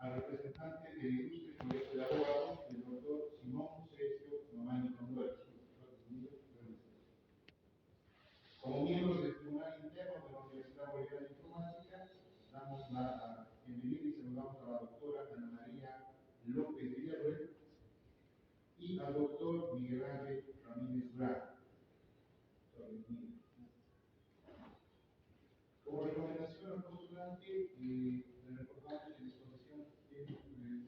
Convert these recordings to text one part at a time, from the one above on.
al representante del ilustre colegio de abogados, el doctor Simón Sergio Mamani Conduel. Como miembros del Tribunal Interno de la Universidad Bolivariana de Informática, damos la bienvenida y saludamos a la doctora Ana María López Villarruel y al doctor Miguel Ángel Ramírez Durán. Como recomendación al postulante, le recordamos que la exposición tiene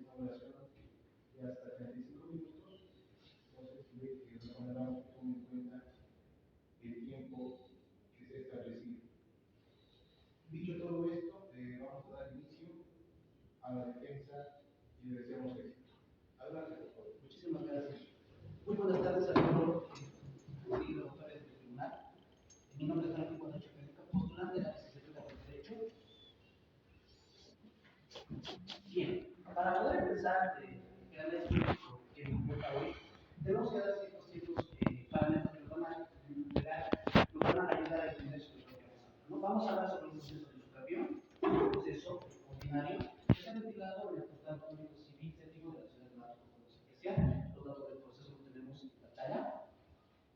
una duración de hasta 35 minutos, entonces le recomendamos que tome en cuenta el tiempo que se ha establecido. Dicho todo esto, vamos a dar inicio a la defensa y le deseamos éxito. Adelante, por favor. Muchísimas gracias. Muy buenas tardes a todos los doctores del tribunal. Mi nombre es Francisco Nacho Felica, postulante de la licenciatura de Derecho. Bien, para poder empezar el análisis jurídico que nos toca hoy, tenemos que dar ciertos parámetros que nos van a ayudar a entender sobre lo que vamos a hablar, ¿no? Vamos a hablar sobre el proceso de sustracción, un proceso ordinario que se ha ventilado en el portal público civil técnico de la ciudad de Mato Grosso especial. Los datos del proceso los tenemos en pantalla.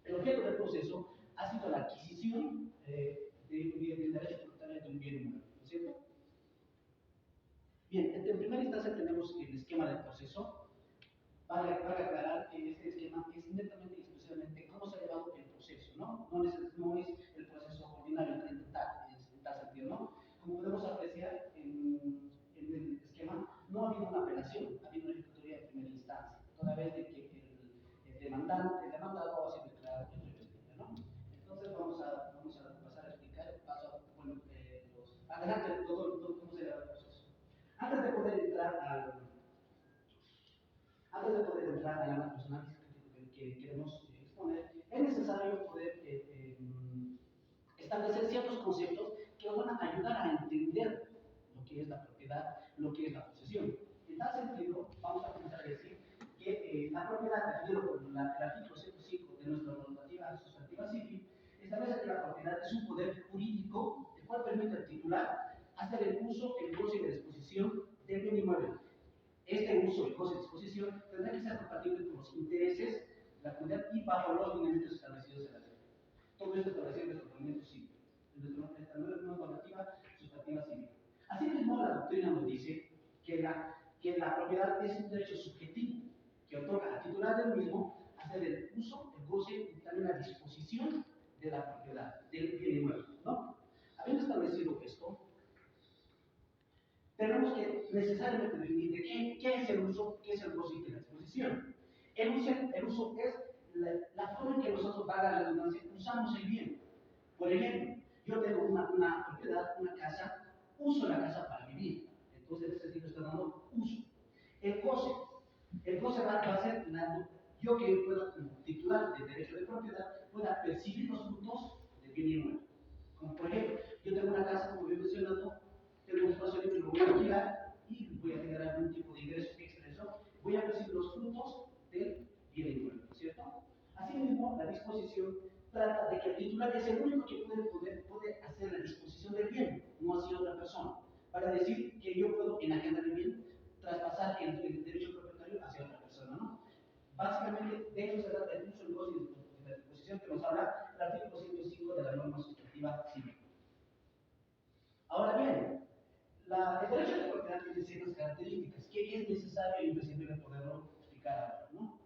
El objeto del proceso ha sido la adquisición del derecho propietario de un bien inmueble, ¿no es cierto? Bien, en primera instancia tenemos el esquema del proceso. Para aclarar que este esquema es netamente y exclusivamente cómo se ha llevado el proceso, ¿no? No es el proceso ordinario en tal sentido, ¿no? Como podemos apreciar en el esquema, no ha habido una apelación, ha habido una ejecutoria de primera instancia, toda vez de que el demandado ha sido declarado irrepetible, ¿no? Entonces vamos a pasar a explicar adelante todo cómo se lleva el proceso. Antes de poder entrar al ámbito personal que queremos exponer, es necesario poder establecer ciertos conceptos que nos van a ayudar a entender lo que es la propiedad, lo que es la posesión. En tal sentido, vamos a comenzar a decir que la propiedad, definido por el artículo 105 de nuestra normativa sustantiva civil, establece que la propiedad es un poder jurídico el cual permite al titular hacer el uso, el goce y la disposición del bien inmueble. Este uso y goce y disposición tendrá que ser compatible con los intereses de la comunidad y bajo los lineamientos establecidos en la ley. Todo esto establecido en nuestro ordenamiento civil, en nuestra nueva normativa sustantiva civil. Asimismo, la doctrina nos dice que la propiedad es un derecho subjetivo que otorga al titular del mismo hacer el uso, el goce y también la disposición de la propiedad, del bien inmueble, ¿no? Habiendo establecido esto, tenemos que necesariamente definir qué es el uso, qué es el goce y qué es la disposición. El uso es la forma en que nosotros, para la redundancia, usamos el bien. Por ejemplo, yo tengo una propiedad, una casa, uso la casa para vivir. Entonces, en ese sentido, está dando uso. El goce va a ser yo que pueda, como titular de derecho de propiedad, pueda percibir los frutos del bien inmueble. Como por ejemplo, yo tengo una casa, como he mencionado, tengo un espacio libre, lo voy a alquilar y voy a generar algún tipo de ingreso expreso, voy a percibir los frutos del bien inmueble, ¿cierto? Asimismo, la disposición trata de que el titular es el único que puede hacer la disposición del bien, no así otra persona, para decir que yo puedo enajenar el bien, traspasar el derecho propietario hacia otra persona, ¿no? Básicamente, de eso se trata el uso, el goce y la disposición que nos habla el artículo 105 de la norma sustantiva civil. Ahora bien, el derecho de propiedad tiene ciertas características que es necesario e imprescindible poderlo explicar ahora, ¿no?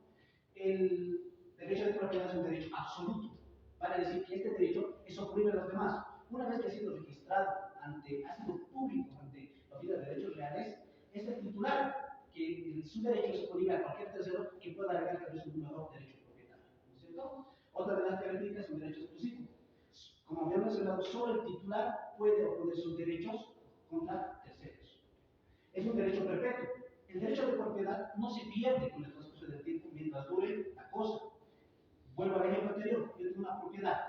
El derecho de propiedad es un derecho absoluto, para decir que este derecho es oprime a los demás. Una vez que ha sido registrado, ha sido público ante la oficina de derechos reales, es el titular que su derecho es oponible a cualquier tercero que pueda alegar que es un mejor derecho propietario, ¿no es cierto? Otra de las características es un derecho exclusivo. Como había mencionado, solo el titular puede oponer sus derechos contra terceros. Es un derecho perpetuo. El derecho de propiedad no se pierde con el transcurso del tiempo mientras dure la cosa. Vuelvo al ejemplo anterior, yo tengo una propiedad.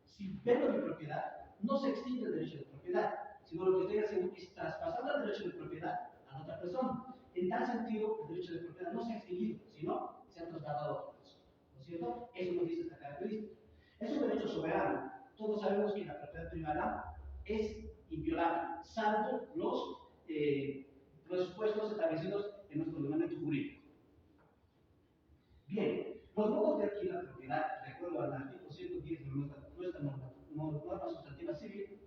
Si vendo mi propiedad, no se extingue el derecho de propiedad, sino lo que estoy haciendo es traspasar el derecho de propiedad a otra persona. En tal sentido, el derecho de propiedad no se ha extinguido, sino se ha trasladado a otra persona. ¿No es cierto? Eso nos dice esta característica. Es un derecho soberano. Todos sabemos que la propiedad privada es inviolable, salvo los supuestos establecidos en nuestro ordenamiento jurídico. Bien, los modos de adquirir la propiedad, de acuerdo al artículo 110 de nuestra norma sustantiva civil,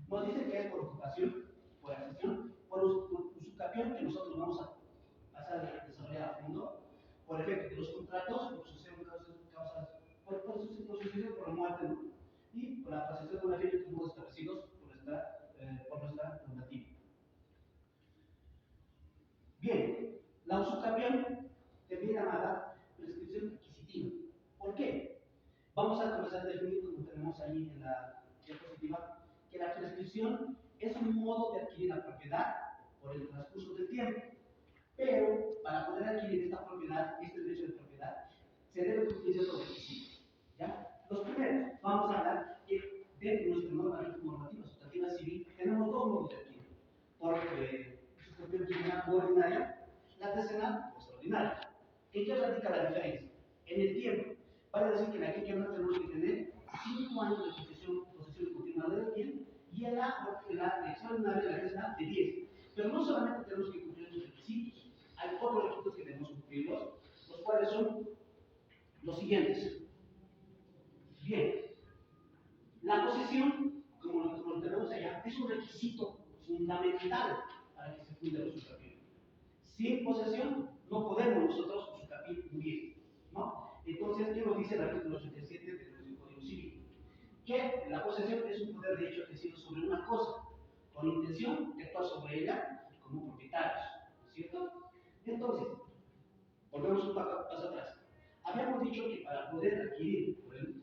nos dice que es por ocupación, por accesión, por usucapión, que nosotros vamos a pasar a desarrollar a fondo, por efecto de los contratos, por sucesión por la muerte, ¿no? Y por la apreciación de una fecha de modos establecidos por nuestra normativa. Bien, la usucapión, también llamada prescripción adquisitiva. ¿Por qué? Vamos a comenzar a definir, como tenemos ahí en la diapositiva, que la prescripción es un modo de adquirir la propiedad por el transcurso del tiempo. Pero para poder adquirir esta propiedad, este derecho de propiedad, se debe cumplir ciertos requisitos. ¿Ya? Los primeros, vamos a hablar que dentro de nuestra normativa sustantiva civil tenemos dos modos de adquirir. Por suscripción tribunal ordinaria, la tercera, extraordinaria. ¿En qué radica la diferencia? En el tiempo. Vale decir que en aquella no tenemos que tener 5 años de posesión continuada del bien, y en la extraordinaria, la tercera, de 10. Pero no solamente tenemos que cumplir estos requisitos, hay otros requisitos que debemos cumplirlos, los cuales son los siguientes. Bien, la posesión, como lo tenemos allá, es un requisito fundamental para que se cumpla la usucapión. Sin posesión no podemos nosotros usucapión un bien, ¿no? Entonces, ¿qué nos dice el artículo 87 del Código Civil? Que la posesión es un poder de hecho ejercido sobre una cosa, con intención de actuar sobre ella como propietarios, ¿no es cierto? Entonces, volvemos un paso atrás. Habíamos dicho que para poder adquirir por el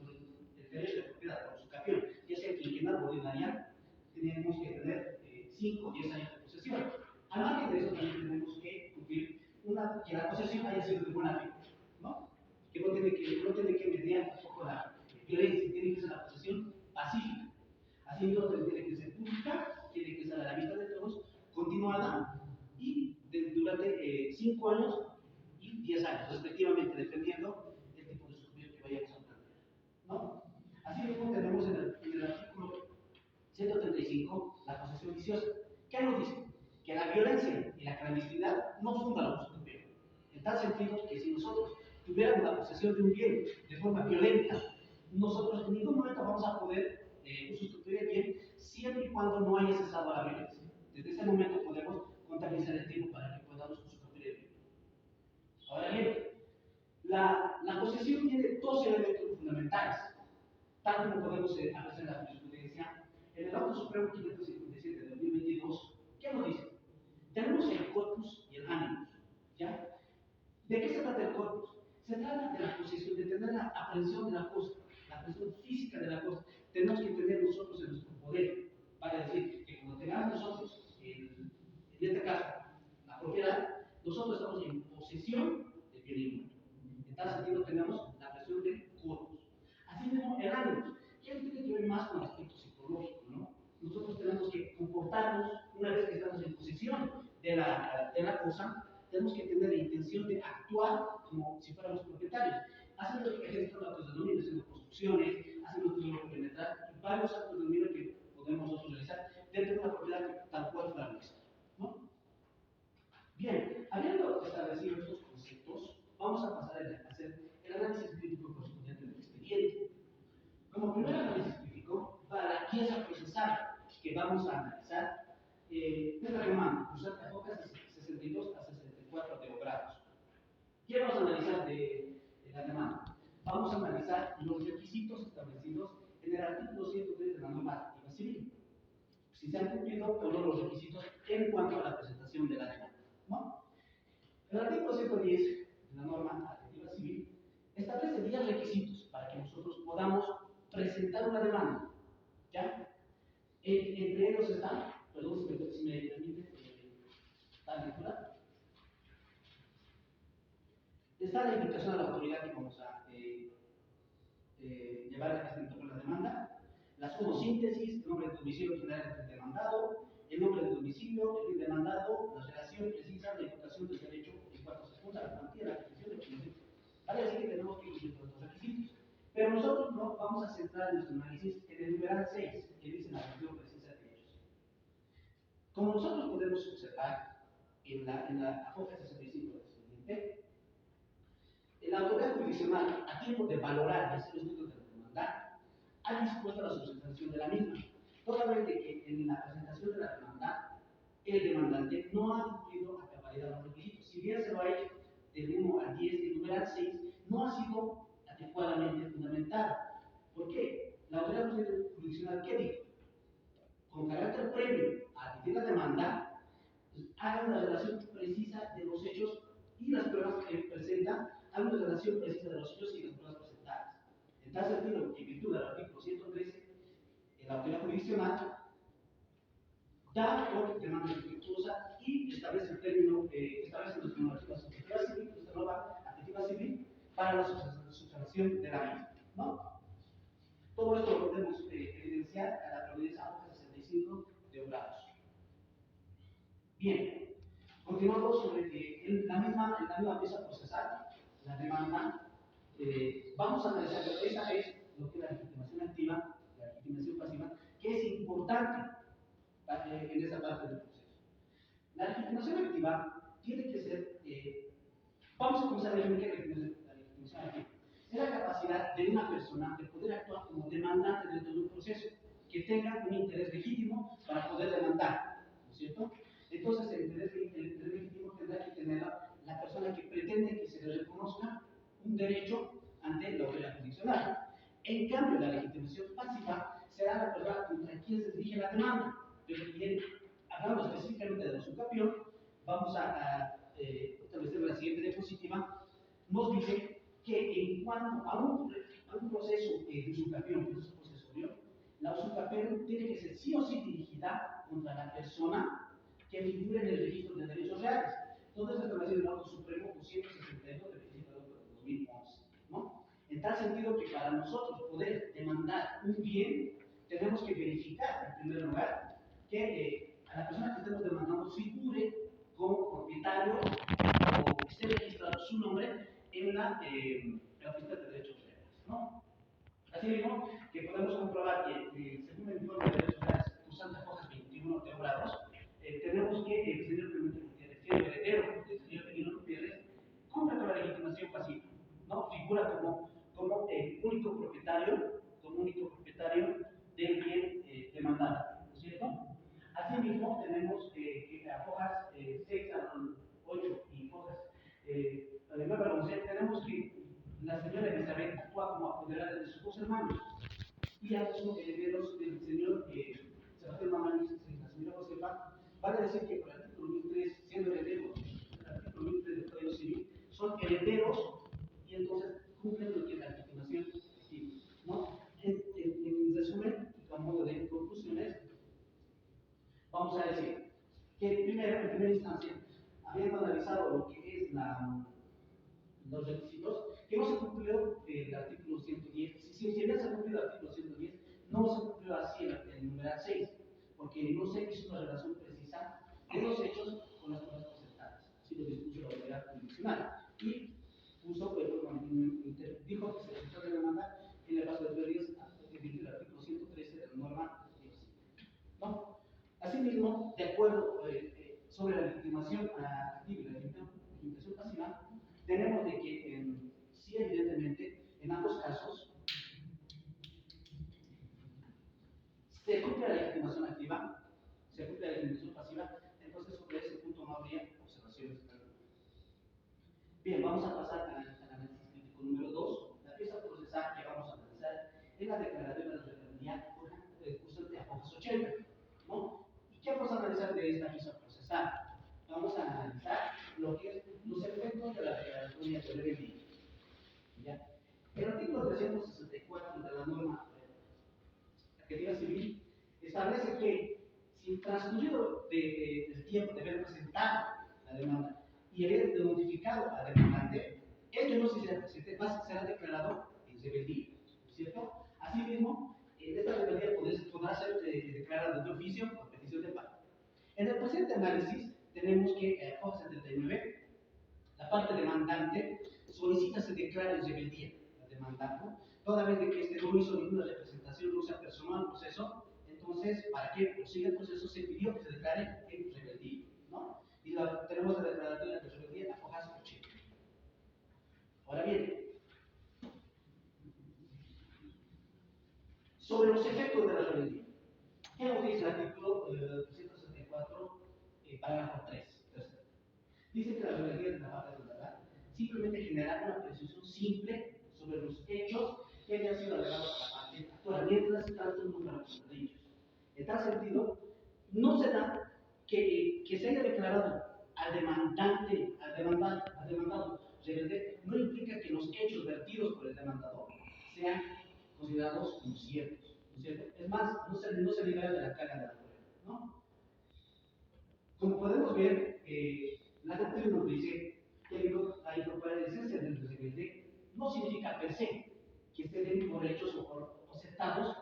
derecho de propiedad por usucapión, ya sea quinquenal o ordinaria, tenemos que tener 5 o 10 años de posesión. Al margen de eso, también tenemos que cumplir que la posesión haya sido de buena fe, ¿no? Que no tiene que mediar tampoco la violencia, tiene que ser la posesión pacífica. Así mismo tiene que ser pública, tiene que ser a la vista de todos, continuada y durante 5 años y 10 años, respectivamente, dependiendo del tipo de estudio que vayamos a plantear, ¿no? Así mismo tenemos en el artículo 135 la posesión viciosa. ¿Qué nos dice? Que la violencia y la clandestinidad no fundan la usucapión. En tal sentido que si nosotros tuviéramos la posesión de un bien de forma violenta, nosotros en ningún momento vamos a poder usufructuar el bien siempre y cuando no haya cesado la violencia. Desde ese momento podemos contabilizar el tiempo para que podamos usufructuar el bien. Ahora bien, la posesión tiene dos elementos fundamentales, tal como podemos apreciar en la jurisprudencia. En el Auto Supremo 557 de 2022, ¿qué nos dice? Tenemos el corpus y el animus, ¿ya? ¿De qué se trata el corpus? Se trata de la posesión, de tener la aprehensión de la cosa, la aprehensión física de la cosa. Tenemos que tener nosotros en nuestro poder, para decir que cuando tengamos nosotros, en este caso, la propiedad, nosotros estamos en posesión del bien inmueble. En tal sentido tenemos la presión del corpus. Así mismo el ánimo, que tiene que ver más con el aspecto psicológico, ¿no? Nosotros tenemos que comportarnos, una vez que estamos en posesión de la cosa, tenemos que tener la intención de actuar como si fuéramos propietarios, haciendo ejerciendo actos de dominio, haciendo construcciones, haciendo actos de penetrar, y varios actos de dominio que podemos nosotros realizar dentro de una propiedad tal cual fuera nuestra, ¿no? Bien, habiendo establecido estos conceptos, vamos a pasar a hacer el análisis crítico correspondiente del expediente. Como primer análisis crítico, para la pieza procesal que vamos a analizar, es la demanda, usar épocas 62 a 64 teogrados. ¿Qué vamos a analizar de la demanda? Vamos a analizar los requisitos establecidos en el artículo 103 de la norma administrativa civil. Si se han cumplido o no los requisitos en cuanto a la presentación de la demanda, ¿no? El artículo 110 de la norma administrativa civil establece 10 requisitos para que nosotros podamos presentar una demanda, ¿ya? Entre ellos están, perdón si me permite la lectura, está la invitación a la autoridad que vamos a llevar a este entorno la demanda, las homosíntesis, el nombre del domicilio general del demandado, el nombre del domicilio, el bien demandado, la relación precisa, la imputación del derecho en cuanto se junta la garantía, la petición de petición. Vale decir que tenemos que cumplir todos los requisitos. Pero nosotros no vamos a centrar nuestro análisis en el numeral 6, que dice la Como nosotros podemos observar en la hoja 65 del expediente, la autoridad jurisdiccional, a tiempo de valorar y hacer estudios de la demanda, ha dispuesto la sustentación de la misma, toda vez de que en la presentación de la demanda, el demandante no ha cumplido a cabalidad los requisitos. Si bien se lo ha hecho del 1 al 10 y numeral 6, no ha sido adecuadamente fundamentado. ¿Por qué? La autoridad jurisdiccional, ¿qué dijo? Con carácter previo a admitir la demanda, pues, haga una relación precisa de los hechos y las pruebas que presenta, haga una relación precisa de los hechos y las pruebas presentadas. En tal sentido, en virtud del artículo 113, la autoridad jurisdiccional da por demanda defectuosa y establece el término, establece los normativas subjetivas civil, esta nueva adjetiva civil, para la subsanación de la misma, ¿no? Todo esto lo podemos evidenciar a la providencia hoja 65 de Obrados. Bien, continuamos sobre en la misma pieza procesal, la demanda. Vamos a analizar esta vez lo que es la legitimación activa, la legitimación pasiva, que es importante en esa parte del proceso. La legitimación activa tiene que ser, vamos a comenzar a ver qué es la legitimación activa. Es la capacidad de una persona de poder actuar como demandante dentro de un proceso, que tenga un interés legítimo para poder demandar, ¿no es cierto? Entonces, el interés legítimo tendrá que tener la persona que pretende que se le reconozca un derecho ante la autoridad jurisdiccional. En cambio, la legitimación pasiva será la persona contra quien se dirige la demanda. Pero bien, hablando específicamente de la usucapión, vamos a establecer la siguiente diapositiva. Nos dice que en cuanto a un proceso de usucapión, proceso posesorio, la usucapión tiene que ser sí o sí dirigida contra la persona que figure en el registro de derechos reales. Entonces, establece el Auto Supremo 262 de 25 de 2011, ¿no? En tal sentido que para nosotros poder demandar un bien, tenemos que verificar, en primer lugar, que a la persona que estemos demandando figure como propietario o esté registrado su nombre en la oficina de derechos reales, ¿no? Asimismo, que podemos comprobar que, según el informe de derechos reales, usando hojas 21 de Obrados, tenemos que el señor Clemente Gutiérrez, que es el heredero del señor Emilio Gutiérrez, cumple con la legitimación pasiva, ¿no? Figura como único propietario del bien demandado, ¿no es cierto? Asimismo, tenemos que las hojas 6 al 8 y hojas 9 al 11, tenemos que la señora Elizabeth actúa como apoderada de sus dos hermanos y a sus herederos del señor Sebastián Mamani, la señora Josefa, vale decir que por el artículo 1003, siendo herederos del artículo 1003 del Código Civil, son herederos y entonces cumplen lo que es la legitimación civil, ¿no? En resumen, y a modo de conclusiones, vamos a decir que primero, en primera instancia, habiendo analizado lo que es los requisitos, que no se cumplió el artículo 110. Si bien se cumplió el artículo 110, no se cumplió así el numeral 6, porque no se hizo una relación precisa de los hechos con las pruebas presentadas. Así lo dispuso la autoridad jurisdiccional. Y puso, dijo que se registró la demanda en el plazo de 3 días del artículo 113 de la norma 17. ¿No? Asimismo, de acuerdo sobre la legitimación activa y la legitimación pasiva, tenemos de que sí, evidentemente, en ambos casos se cumple la legitimación activa, se cumple la legitimación pasiva, entonces sobre ese punto no habría observaciones. Bien, vamos a pasar al análisis crítico número 2. La pieza procesal que vamos a analizar es la declaración de la referendía cursante a hojas 80, ¿no? ¿Y qué vamos a analizar de esta pieza procesal? Vamos a analizar lo que es los efectos de la declaratoria de rebeldía. ¿Ya? El artículo 364 de la norma adjetiva civil establece que si transcurrido el tiempo de haber presentado la demanda y haber notificado al demandante, esto no será declarado en rebeldía, ¿cierto? Asimismo, esta rebeldía podrá ser declarada de oficio por petición de parte. En el presente análisis tenemos que, hoja 79, la parte demandante solicita se declare en rebeldía la demandante, toda vez de que este no hizo ninguna representación, no sea personal proceso, entonces entonces, para que prosiga el proceso, se pidió que se declare en rebeldía, ¿no? Y tenemos la declaratoria de rebeldía a hojas 80. Ahora bien, sobre los efectos de la rebeldía, ¿qué nos dice el artículo 364, parágrafo 3? Dice que la rebeldía de la parte de la simplemente generará una presunción simple sobre los hechos que hayan sido alegados a la parte actual, mientras tanto no fueran contradichos. En tal sentido, no se da que se haya declarado al demandado rebelde, no implica que los hechos vertidos por el demandador sean considerados como ciertos, ¿no es cierto? Es más, no se libera de la carga de la prueba, ¿no? Como podemos ver, la doctrina nos dice que la improparecencia del rebelde no significa per se que se den por hechos o por aceptados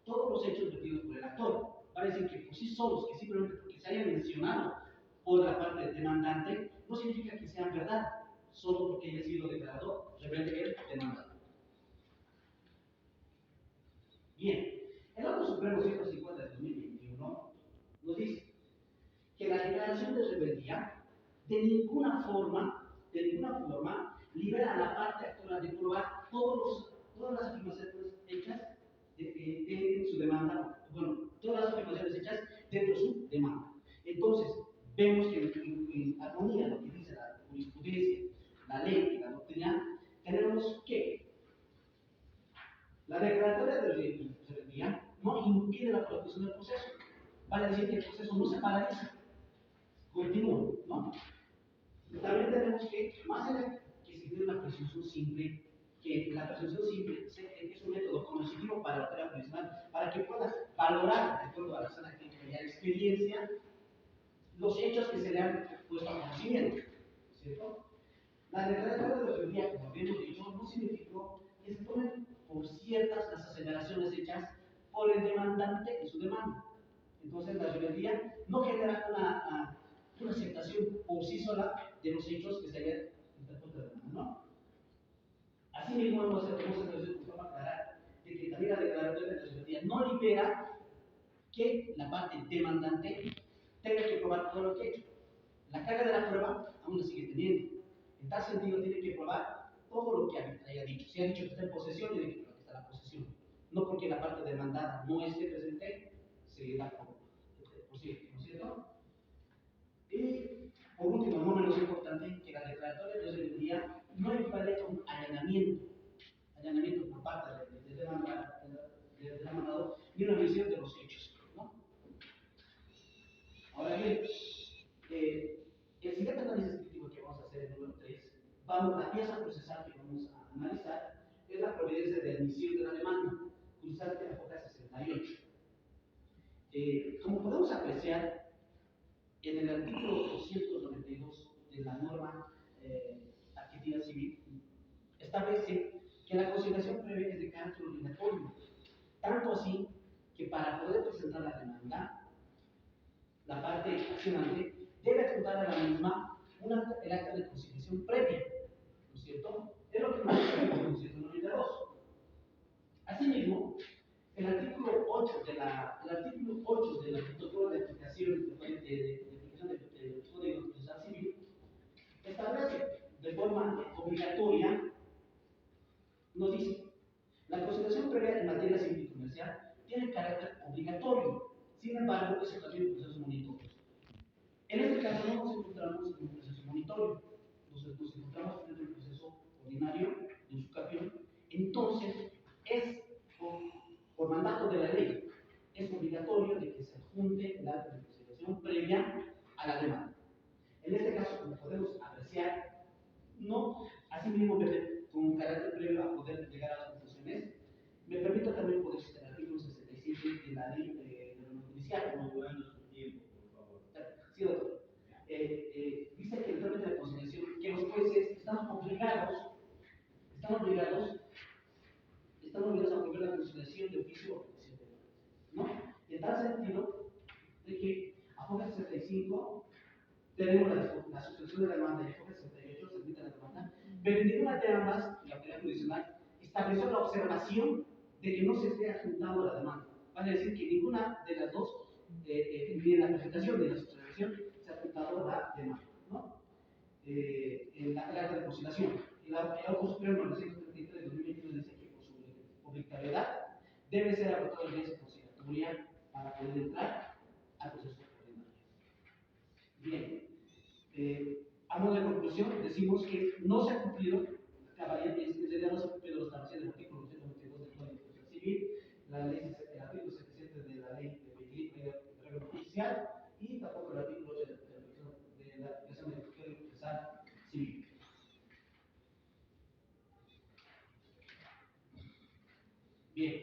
todos los hechos vertidos por el actor. Va a decir que por sí solos, que simplemente porque se haya mencionado por la parte demandante, no significa que sean verdad, solo porque haya sido declarado rebelde el demandante. Bien, el Acto Supremo 150 de 2021 nos dice que la declaración de rebeldía de ninguna forma libera a la parte actora de probar todas las afirmaciones hechas en su demanda, bueno, todas las afirmaciones hechas dentro de su demanda. Entonces, vemos que en armonía lo que dice la jurisprudencia, la ley y la doctrina, tenemos que la declaratoria de rebeldía no impide la prosecución del proceso. Vale decir que el proceso no se paraliza, continúa, ¿no? También tenemos que, más allá que se tiene una presunción simple, que la presunción simple es un método cognitivo para la autoridad judicial, para que pueda valorar, de acuerdo a la persona que tenga experiencia, los hechos que se le han puesto a conocimiento, ¿cierto? La declaratoria de rebeldía, como habíamos dicho, no significó que se tomen por ciertas las aseveraciones hechas por el demandante en su demanda. Entonces, la rebeldía no genera una aceptación por sí sola de los hechos que se hayan interpuesto de demanda, ¿no? Asimismo, hemos establecido de forma clara de que también la declaratoria de rebeldía no libera que la parte demandante tenga que probar todo lo que ha hecho. La carga de la prueba aún la sigue teniendo. En tal sentido, tiene que probar todo lo que haya dicho. Si ha dicho que está en posesión, tiene que probar que está en la posesión. No porque la parte demandada no esté presente, se da por cierto, ¿no es cierto? Y por último, no menos importante, que la declaratoria de rebeldía no equivale a un allanamiento por parte del demandado, ni una revisión de los hechos, ¿no? Ahora bien, el siguiente análisis crítico que vamos a hacer, el número 3, la pieza procesal que vamos a analizar es la providencia de admisión de la demanda, cruzante a hoja 68. Como podemos apreciar, en el artículo 292 de la norma adquisitiva civil, establece que la consideración previa es de carácter obligatorio, tanto así que para poder presentar la demanda, la parte accionante debe adjuntar a la misma el acta de conciliación previa, ¿no es cierto? Es lo que nos dice el 292. Asimismo, el artículo 8 del protocolo de aplicación del Código Procesal Civil establece de forma obligatoria, nos dice, la consideración previa en materia civil y comercial tiene carácter obligatorio, sin embargo, eso también es un proceso monitorio. En este caso no nos encontramos en un proceso monitorio, nos encontramos dentro del proceso ordinario de usucapión. Entonces, es por mandato de la ley, es obligatorio de que se adjunte el acta de conciliación previa a la demanda. En este caso, como podemos apreciar, no, asimismo, con un carácter previo a poder llegar a las conclusiones, me permito también poder citar el artículo 67 de la ley de la norma judicial. Como llevando su tiempo, por favor. Sí, doctor. Dice que el trámite de conciliación, que los jueces estamos obligados a promover la conciliación de oficio o petición de demanda, ¿no? En tal sentido, de que a hoja 65 tenemos la suspensión de la demanda y a hoja 68 se admite la demanda, pero en ninguna de ambas, la autoridad judicial estableció la observación de que no se esté adjuntando la demanda. Vale decir que ninguna ninguna de las dos, ni en la presentación de la sustracción, se ha apuntado la demanda, ¿no? En la acta de conciliación. El Auto Supremo 933 de 2021 dice que por su obligatoriedad debe ser agotado el audiencia conciliatoria para poder entrar al proceso ordinario. Bien, a modo de conclusión, decimos que no se ha cumplido, en realidad no se ha cumplido lo establecido en el artículo 292 del Código de Procesal Civil, el artículo 77 de la Ley de Equilibrio de Regla Judicial y tampoco el artículo 8 de la aplicación del Código Procesal Civil. Bien,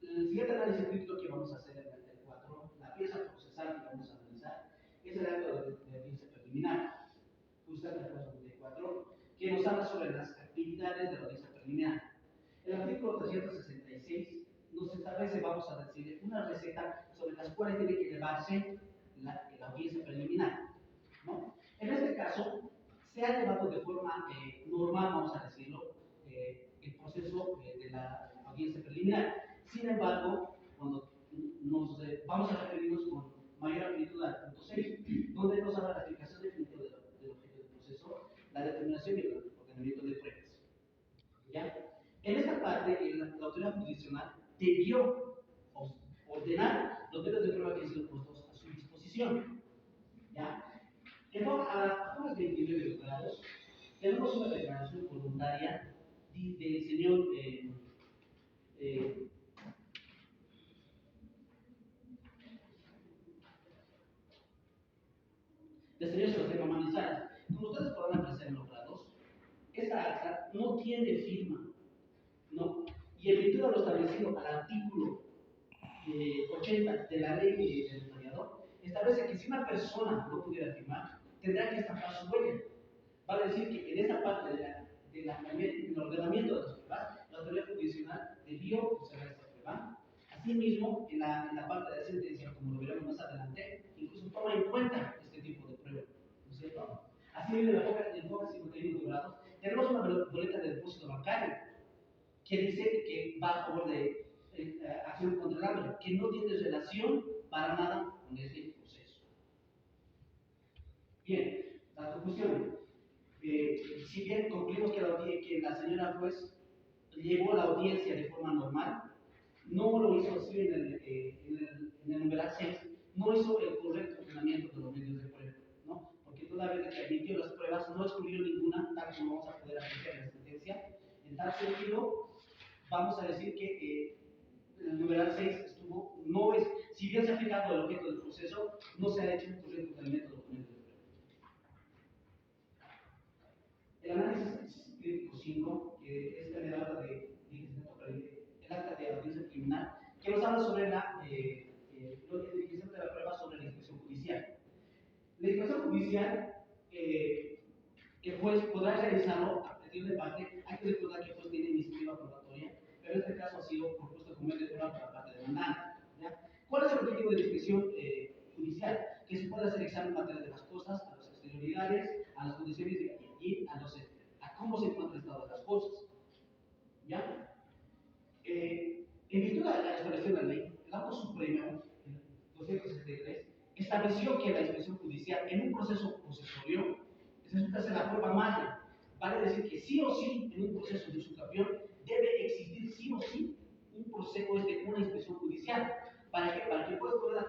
el siguiente análisis crítico que vamos a hacer en el 4, la pieza procesal que vamos a analizar, es el acto de audiencia preliminar, justamente el 494, que nos habla sobre las actividades de la audiencia preliminar. El artículo 366 nos establece, vamos a decir, una receta sobre las cuales tiene que llevarse la audiencia preliminar, ¿no? En este caso, se ha llevado de forma normal, vamos a decirlo, el proceso de la audiencia preliminar. Sin embargo, cuando nos vamos a referirnos con mayor amplitud al punto 6, donde nos habla la explicación definitiva del objeto del proceso, la determinación y el ordenamiento de pruebas. ¿Ya? En esta parte, la autoridad jurisdiccional debió ordenar los medios de prueba que han sido puestos a su disposición. ¿Ya? A unos 29 grados, tenemos una declaración voluntaria del señor Sebastián Manizales. Como ustedes podrán apreciar en los grados, esta acta no tiene firma, ¿no? Y en virtud de lo establecido al artículo 80 de la ley del notariado, establece que si una persona no pudiera firmar, tendrá que estampar su huella. Vale decir que en esta parte del ordenamiento de las pruebas, la autoridad jurisdiccional debió observar esta prueba. Asimismo, en la parte de la sentencia, como lo veremos más adelante, incluso toma en cuenta este tipo de prueba, ¿no es cierto? Asimismo, en la hoja 51 grados, tenemos una boleta de depósito bancario que dice que va a favor de acción contra el hambre, que no tiene relación para nada con este proceso. Bien, las conclusiones. Si bien concluimos que la señora juez llevó la audiencia de forma normal, no lo hizo así en el numeral 6, no hizo el correcto ordenamiento de los medios de prueba, ¿no? Porque toda vez que admitió las pruebas, no excluyó ninguna, tal como vamos a poder apreciar en la sentencia. En tal sentido, vamos a decir que el numeral 6 no es, si bien se ha aplicado el objeto del proceso, no se ha hecho un correcto ordenamiento de los medios de prueba. El análisis crítico 5, que es el habla de el acta de audiencia criminal, que nos habla sobre la identificación de la prueba sobre la inspección judicial. La inspección judicial, el juez podrá realizarlo a partir de parte, hay que recordar que el juez tiene iniciativa probatoria, pero en este caso ha sido propuesto como medio de prueba por la parte demandante. ¿Cuál es el objetivo de la inspección judicial? Que se pueda hacer examen material de las cosas, a las exterioridades, a las condiciones y a cómo se encuentra el estado de las cosas. ¿Ya? En virtud de la establecido de la ley, el Auto Supremo, 263, estableció que la inspección judicial en un proceso posesorio resulta ser la prueba madre. Vale decir que sí o sí, en un proceso de usucapión, debe existir sí o sí un proceso una inspección judicial. ¿Para qué? Para que el juez pueda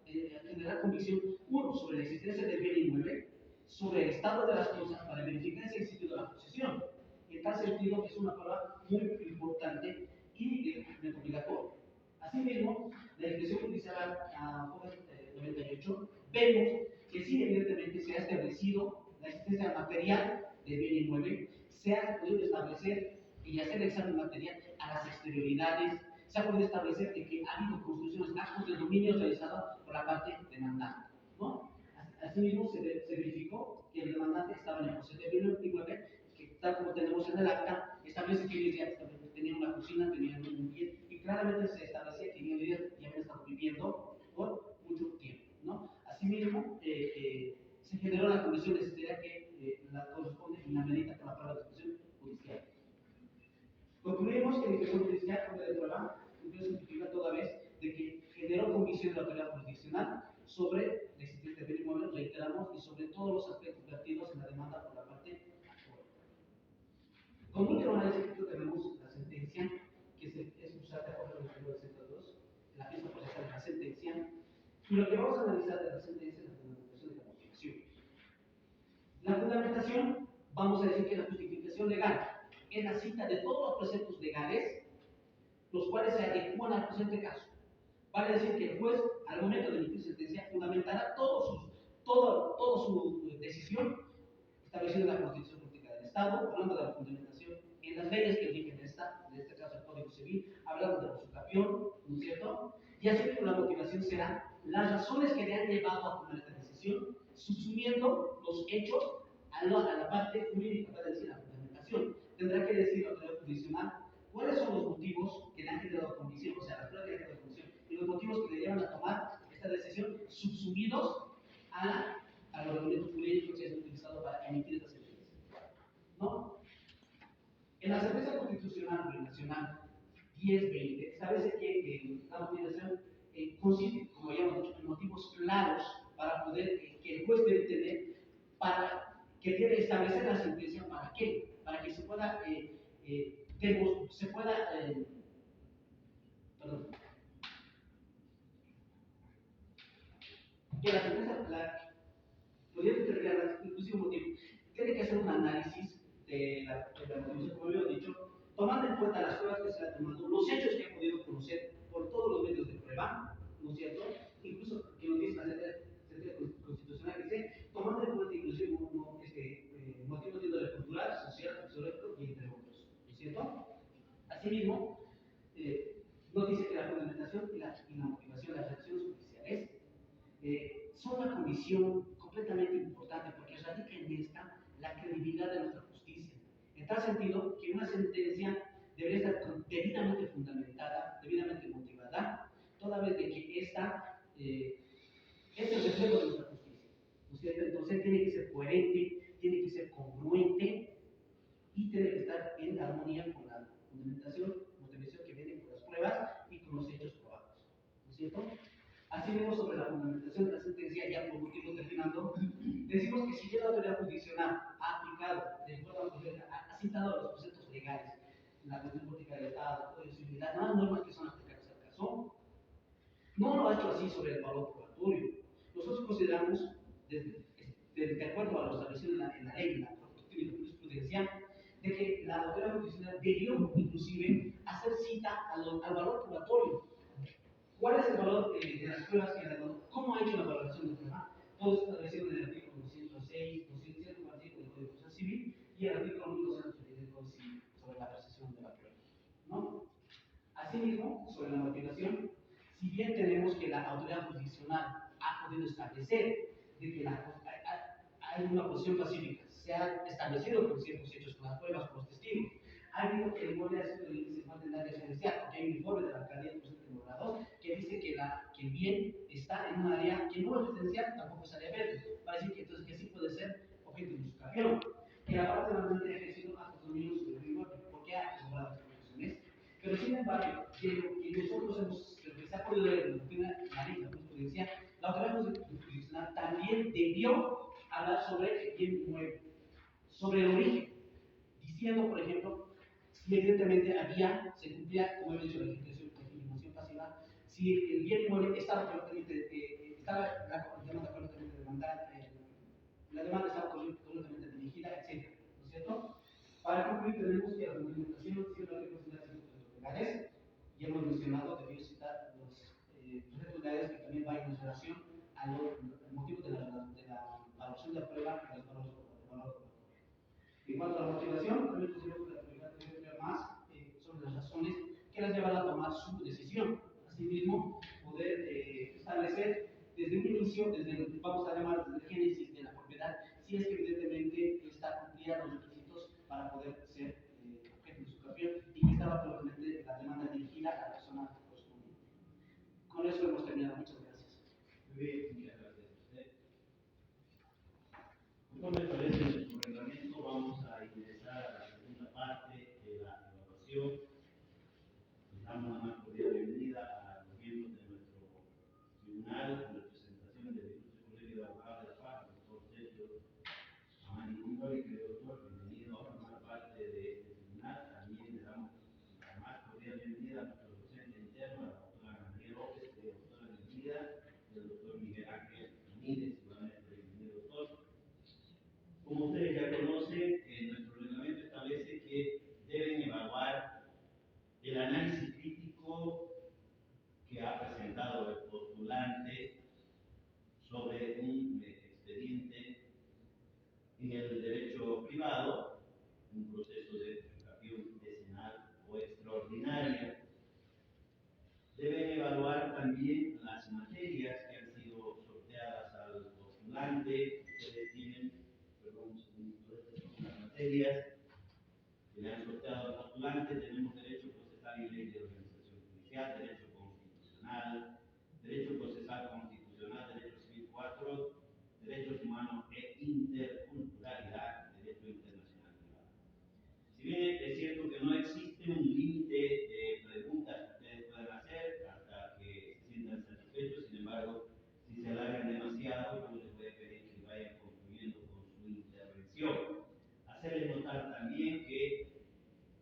generar convicción, uno, sobre la existencia del bien inmueble, sobre el estado de las cosas, para verificar si existe la posesión. En tal sentido, es una prueba muy importante y obligatoria. Asimismo, la inspección judicial a hoja 98, vemos que sí, evidentemente, se ha establecido la existencia material del bien inmueble, se ha podido establecer y hacer el examen material a las exterioridades, se ha podido establecer que ha habido construcciones, actos de dominio realizados por la parte demandante, ¿no? Asimismo, se verificó que el demandante estaba en el proceso de bien inmueble, que tal como tenemos en el acta, establece que tenían una cocina, tenían un bien, y claramente se establecía que ellos ya habían estado viviendo por mucho tiempo, ¿no? Asimismo, se generó la condición necesaria que la corresponde y la medita por la prueba de expresión judicial. Concluimos que la inspección judicial, como de prueba, cumplió su utilidad toda vez de omisión de la autoridad jurisdiccional sobre la existencia del bien inmueble, reiteramos, y sobre todos los aspectos vertidos en la demanda por la parte actual. Como último análisis tenemos la sentencia, que es usada por el artículo 202, la pieza procesal de la sentencia, y lo que vamos a analizar de la sentencia es la fundamentación de la motivación. La fundamentación, vamos a decir que la justificación legal es la cita de todos los preceptos legales, los cuales se adecúan al presente caso. Vale decir que el juez, al momento de emitir sentencia, fundamentará toda su decisión estableciendo la Constitución Política del Estado, hablando de la fundamentación en las leyes que rigen en este caso el Código Civil, hablando de la usucapión, ¿no es cierto? Y así como la motivación será las razones que le han llevado a tomar esta decisión, subsumiendo los hechos a la parte jurídica, para decir la fundamentación. Tendrá que decir la autoridad jurisdiccional cuáles son los motivos que le han generado condición, o sea, las pruebas que le han generado condición, y los motivos que le llevan a tomar esta decisión, subsumidos a los elementos jurídicos que es utilizado para emitir esta sentencia. ¿No? En la sentencia constitucional nacional 1020 establece que la motivación consiste, como ya hemos dicho, en motivos claros para poder, que el juez debe tener, que debe establecer la sentencia. ¿Para qué? Para que se pueda, perdón, que la sentencia, podría determinar inclusive un motivo, tiene que hacer un análisis de la motivación, como había dicho, tomando en cuenta las pruebas que se han tomado, los hechos que ha podido conocer por todos los medios de prueba, ¿no es cierto? Incluso que nos dice la sentencia constitucional, dice, tomando en cuenta inclusive motivos de índole cultural, social, sociológico y entre otros, ¿no es cierto? Asimismo, nos dice que la fundamentación y la motivación de las acciones judiciales son una condición completamente importante porque radica en esta la credibilidad de nuestra justicia. En tal sentido que una sentencia debería estar debidamente fundamentada, debidamente motivada, toda vez de que esta es el reflejo de nuestra justicia. ¿No es cierto? Entonces tiene que ser coherente, tiene que ser congruente y tiene que estar en armonía con la fundamentación, motivación que viene con las pruebas y con los hechos probados. ¿No es cierto? Así vemos sobre la fundamentación de la sentencia, ya por último terminando, decimos que si bien la autoridad jurisdiccional ha aplicado, de acuerdo a la ha citado los preceptos legales, la Constitución Política del Estado, el Código Civil, las nuevas normas que son aplicables al caso, no lo ha hecho así sobre el valor probatorio. Nosotros consideramos, de acuerdo a lo establecido en la ley, en la Constitución y la jurisprudencia, de que la autoridad jurisdiccional debió inclusive hacer cita al valor probatorio. ¿Cuál es el valor de las pruebas que ha dado? ¿Cómo ha hecho la valoración de prueba? Todo es establecido en el artículo 206, 245 del Código Procesal Civil y el artículo 1283 del Código Civil sobre la apreciación de la prueba. ¿No? Asimismo, sobre la motivación, si bien tenemos que la autoridad jurisdiccional ha podido establecer de que hay una posición pacífica, se ha establecido con ciertos hechos, con las pruebas, con los testigos, ha habido que el inmueble ha sido se encuentra en área residencial, porque hay un informe de la alcaldía del presidente Morador que dice que el bien está en un área que no es residencial, tampoco es área verde, para decir que entonces que sí puede ser objeto de usucapión. Que la parte normalmente ha ejercido actos dominios sobre el inmueble, porque ha asegurado las profesiones. Pero sin embargo, que nosotros hemos, lo que se ha podido ver en la doctrina, la ley, la jurisprudencia, la autoridad jurisdiccional también debió hablar sobre el bien inmueble, sobre el origen, diciendo, por ejemplo, si evidentemente se cumplía, como he dicho, la legitimación pasiva, si el bien inmueble estaba correctamente, la demanda estaba correctamente dirigida, etc. ¿No es cierto? Para concluir, tenemos que la fundamentación siempre hay que considerar los legales, y hemos mencionado, debemos citar los preceptos legales que también vayan en relación al motivo de la valoración de la prueba y los valores de valor. En cuanto a la motivación, también consideramos que la autoridad debe ver más sobre las razones que las llevan a tomar su decisión. Asimismo, poder establecer desde un inicio, vamos a llamar desde el génesis de la propiedad, si es que evidentemente está cumplida los requisitos para poder ser objeto de usucapión y que estaba probablemente la demanda dirigida a la persona correspondiente. Con eso hemos terminado. Muchas gracias. Muy bien, muchas gracias a usted. Como me parece en nuestro reglamento, vamos a ingresar a la segunda parte de la evaluación. Les damos una más cordial bienvenida a los miembros de nuestro Benítez, igualmente el ingeniero doctor. Como ustedes ya conocen, nuestro reglamento establece que deben evaluar el análisis crítico que ha presentado el postulante sobre un expediente en el derecho privado, un proceso de rectificación decenal o extraordinaria. Deben evaluar también las materias que han sido sorteadas al postulante. Ustedes tienen, perdón, un segundito, estas son las materias que le han sorteado al postulante. Tenemos derecho procesal y ley de organización judicial, derecho constitucional, derecho procesal constitucional, derecho civil 4, derechos humanos e interculturalidad, derecho internacional privado. Si bien es cierto que no existe un límite de preguntas que ustedes puedan hacer hasta que se sientan satisfechos, sin embargo, si se alargan demasiado, yo les voy a pedir que vayan concluyendo con su intervención. Hacerles notar también que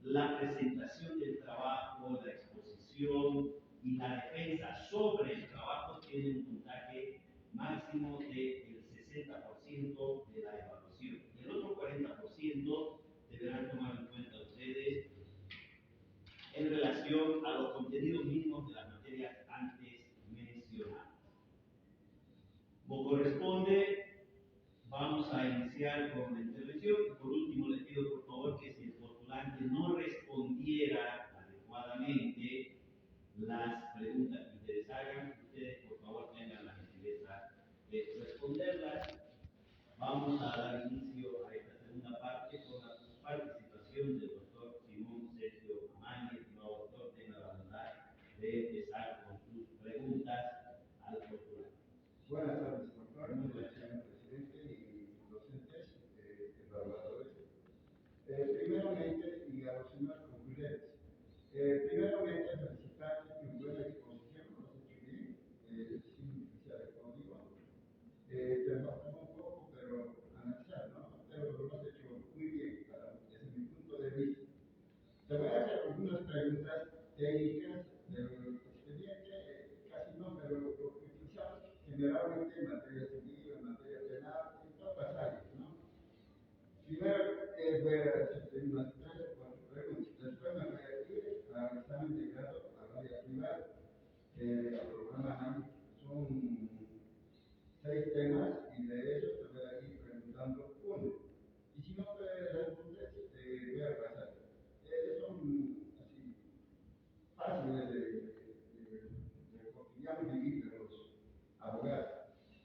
la presentación del trabajo, la exposición y la defensa sobre el trabajo tienen un puntaje máximo del 60% de la evaluación. Y el otro 40% deberán tomar en cuenta ustedes en relación a los contenidos mínimos de las materias antes mencionadas. Como corresponde, vamos a iniciar con la intervención y por último les pido por favor que si el postulante no respondiera adecuadamente las preguntas que ustedes hagan, ustedes por favor tengan la gentileza de responderlas. Vamos a dar inicio a esta segunda parte con la participación del doctor Simón Sergio Amañez. Estimado doctor, tenga la bondad de empezar con sus preguntas al postulante. Buenas tardes, doctor, señor presidente y docentes, evaluadores. Primeramente, y a los señores concluyentes, primeramente felicitarles en buena exposición, lo has hecho bien, sin oficial de código. Te faltaba un poco, pero analizar, ¿no? Pero lo has hecho muy bien, desde mi punto de vista. Te voy a hacer algunas preguntas técnicas del expediente, casi no, pero lo que utilizamos generalmente en materia civil, en materia penal, en todas las áreas, ¿no? Primero voy a hacerte unas 3 o 4 preguntas, después me voy a ir al examen de grado al área privada, al programa ANAM. Son 6 temas y de ellos te voy a ir preguntando uno. Y si no te respondes, voy a pasar. Son así fáciles de cotidiano vivir de los abogados.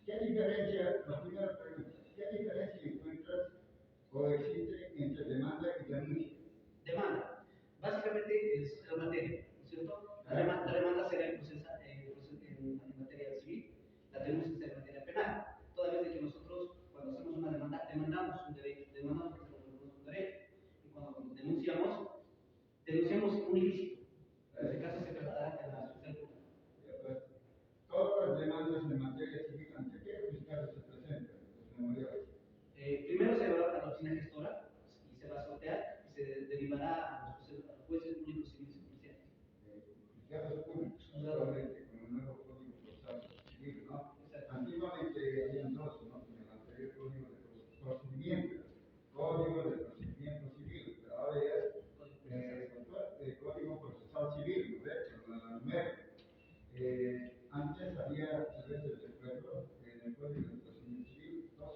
¿Qué diferencia, la primera pregunta, qué diferencia encuentras o existe entre demanda y denuncia? Demanda. Básicamente es la materia, ¿no es cierto? La demanda será en materia civil, la denuncia será en materia penal. Toda vez que nosotros, cuando hacemos una demanda, demandamos un derecho, demandamos que se nos reconozca un derecho. Y cuando denunciamos un ilícito. En este caso se tratará de la social pública. Todas las demandas en materia civil, ¿ante qué juzgado se presentan los memoriales? Primero se va a la oficina gestora y se va a sortear y se derivará a los jueces públicos civiles y judiciales. Juzgados públicos, solamente con el nuevo código procesal civil, ¿no? Antiguamente habían dos, ¿no? Con el anterior código de procedimiento civil, pero ahora ya es código procesal civil, ¿no ves? Con la numérica. Antes había, a veces recuerdo, en el código de procedimiento civil, dos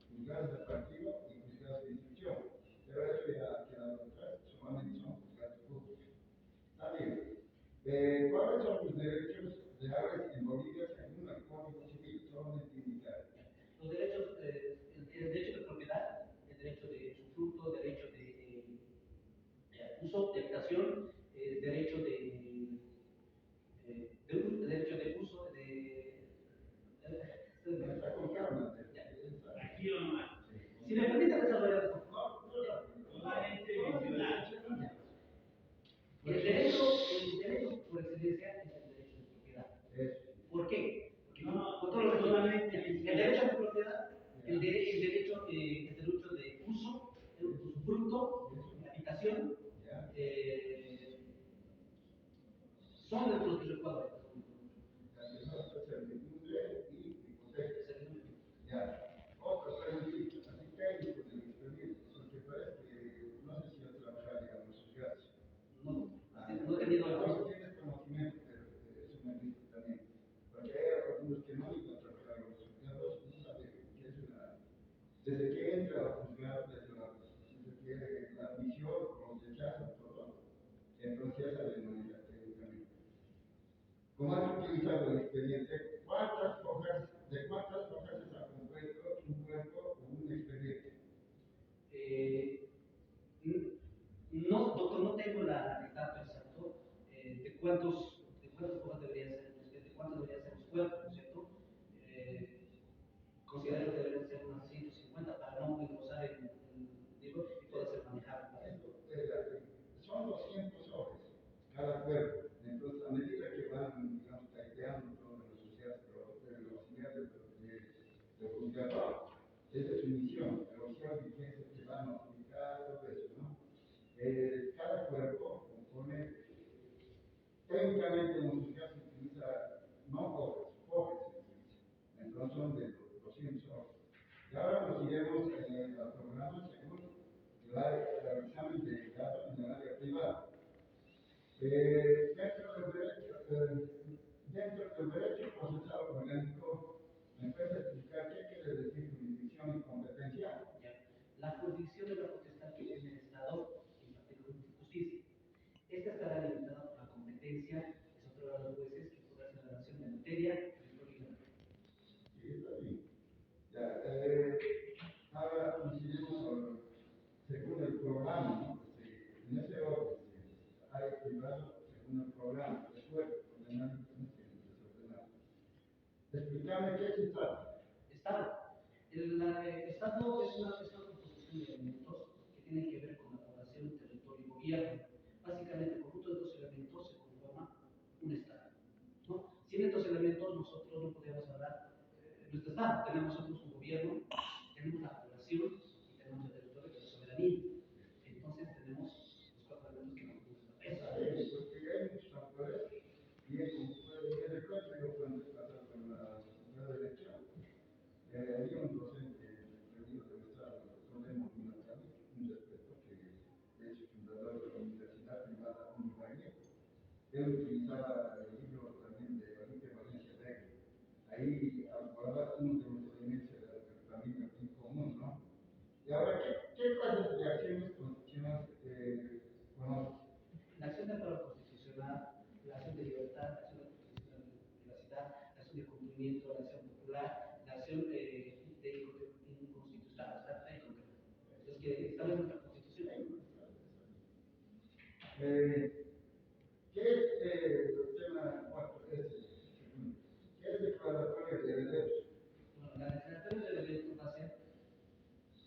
juzgados de partido y juzgados de instrucción, pero eso ya ha quedado atrás, solamente son juzgados públicos. Está bien. ¿Cuáles son los derechos reales en Bolivia según el Código Civil? Solamente indicar. Los derechos, el derecho de propiedad, el derecho de usufructo, derecho de uso, de habitación, derecho derecho de uso, Está con calma. Aquí o no. Si me permite desarrollar esto. Totalmente mencionar. El derecho por excelencia es el derecho de propiedad. ¿Por qué? Porque No, con todo lo que solamente el derecho de propiedad, el derecho de uso, el usufructo, la habitación, son de los que recuerdo. Servidumbre y hipoteca. desde que entra a juzgar, desde que la admisión, los rechazan, todo, entonces ya saben manejar técnicamente. Como has utilizado el expediente, de cuántas hojas está compuesto un cuerpo o un expediente? No, doctor, no tengo el dato exacto de cuántas hojas deberían ser, de cuántos deberían ser los cuerpos, ¿no es cierto? Considero que deberían ser unas 150 para no engrosar el libro y poder ser manejable para esto. Son 200 hojas cada cuerpo. Entonces, a medida que van, digamos, taiteando todo en la sociedad, los auxiliares del juzgador, esa es su misión, el auxiliar de vigencia que va a notificar, todo eso, ¿no? Cada cuerpo compone, técnicamente en un juzgado se utiliza no hojas, hojas se utiliza. Entonces son de 200 hojas. Y ahora nos iremos al programa según el examen de datos en el área privada. Dentro del derecho procesal orgánico, ¿me puedes explicar qué quiere decir jurisdicción y competencia? La jurisdicción es la potestad que tiene el Estado en impartir justicia. Esta estará limitada por la competencia que se otorga a los jueces que podrán hacer la acción de materia territorial. Sí, está bien. Ya, ahora incidimos según el programa, ¿no? En ese orden, hay privado según el programa, después ordenado desordenado. Explícame qué es Estado. Estado. El Estado es una composición de elementos que tienen que ver con la población, territorio y gobierno. Básicamente, el conjunto de estos elementos se conforma un Estado, ¿no? Sin estos elementos nosotros no podríamos hablar de nuestro Estado. Tenemos nosotros un gobierno, tenemos la población y tenemos el territorio que es la soberanía. Entonces tenemos los cuatro elementos que conforman esa. Porque hay muchos autores y en el caso yo cuando pasaba con la Facultad de Derecho, había un docente premio del Estado, el doctor Lemos Minatani, un respeto que es fundador de la Universidad Privada Univalle. Él utilizaba el libro también de Olimpia Valencia Negri. Ahí hablaba uno de los elementos del camino aquí común, ¿no? Y ahora, ¿qué clases de acciones constitucionales conoces? La acción de amparo constitucional, la acción de libertad, la acción de protección de la privacidad, la acción de cumplimiento, la acción popular, la acción de inconstitucional, o sea, hay concreto. Entonces, que establece nuestra constitución. ¿Qué es el tema 4? ¿Qué es declaratoria de derechos? Bueno, la declaratoria de derechos va a ser,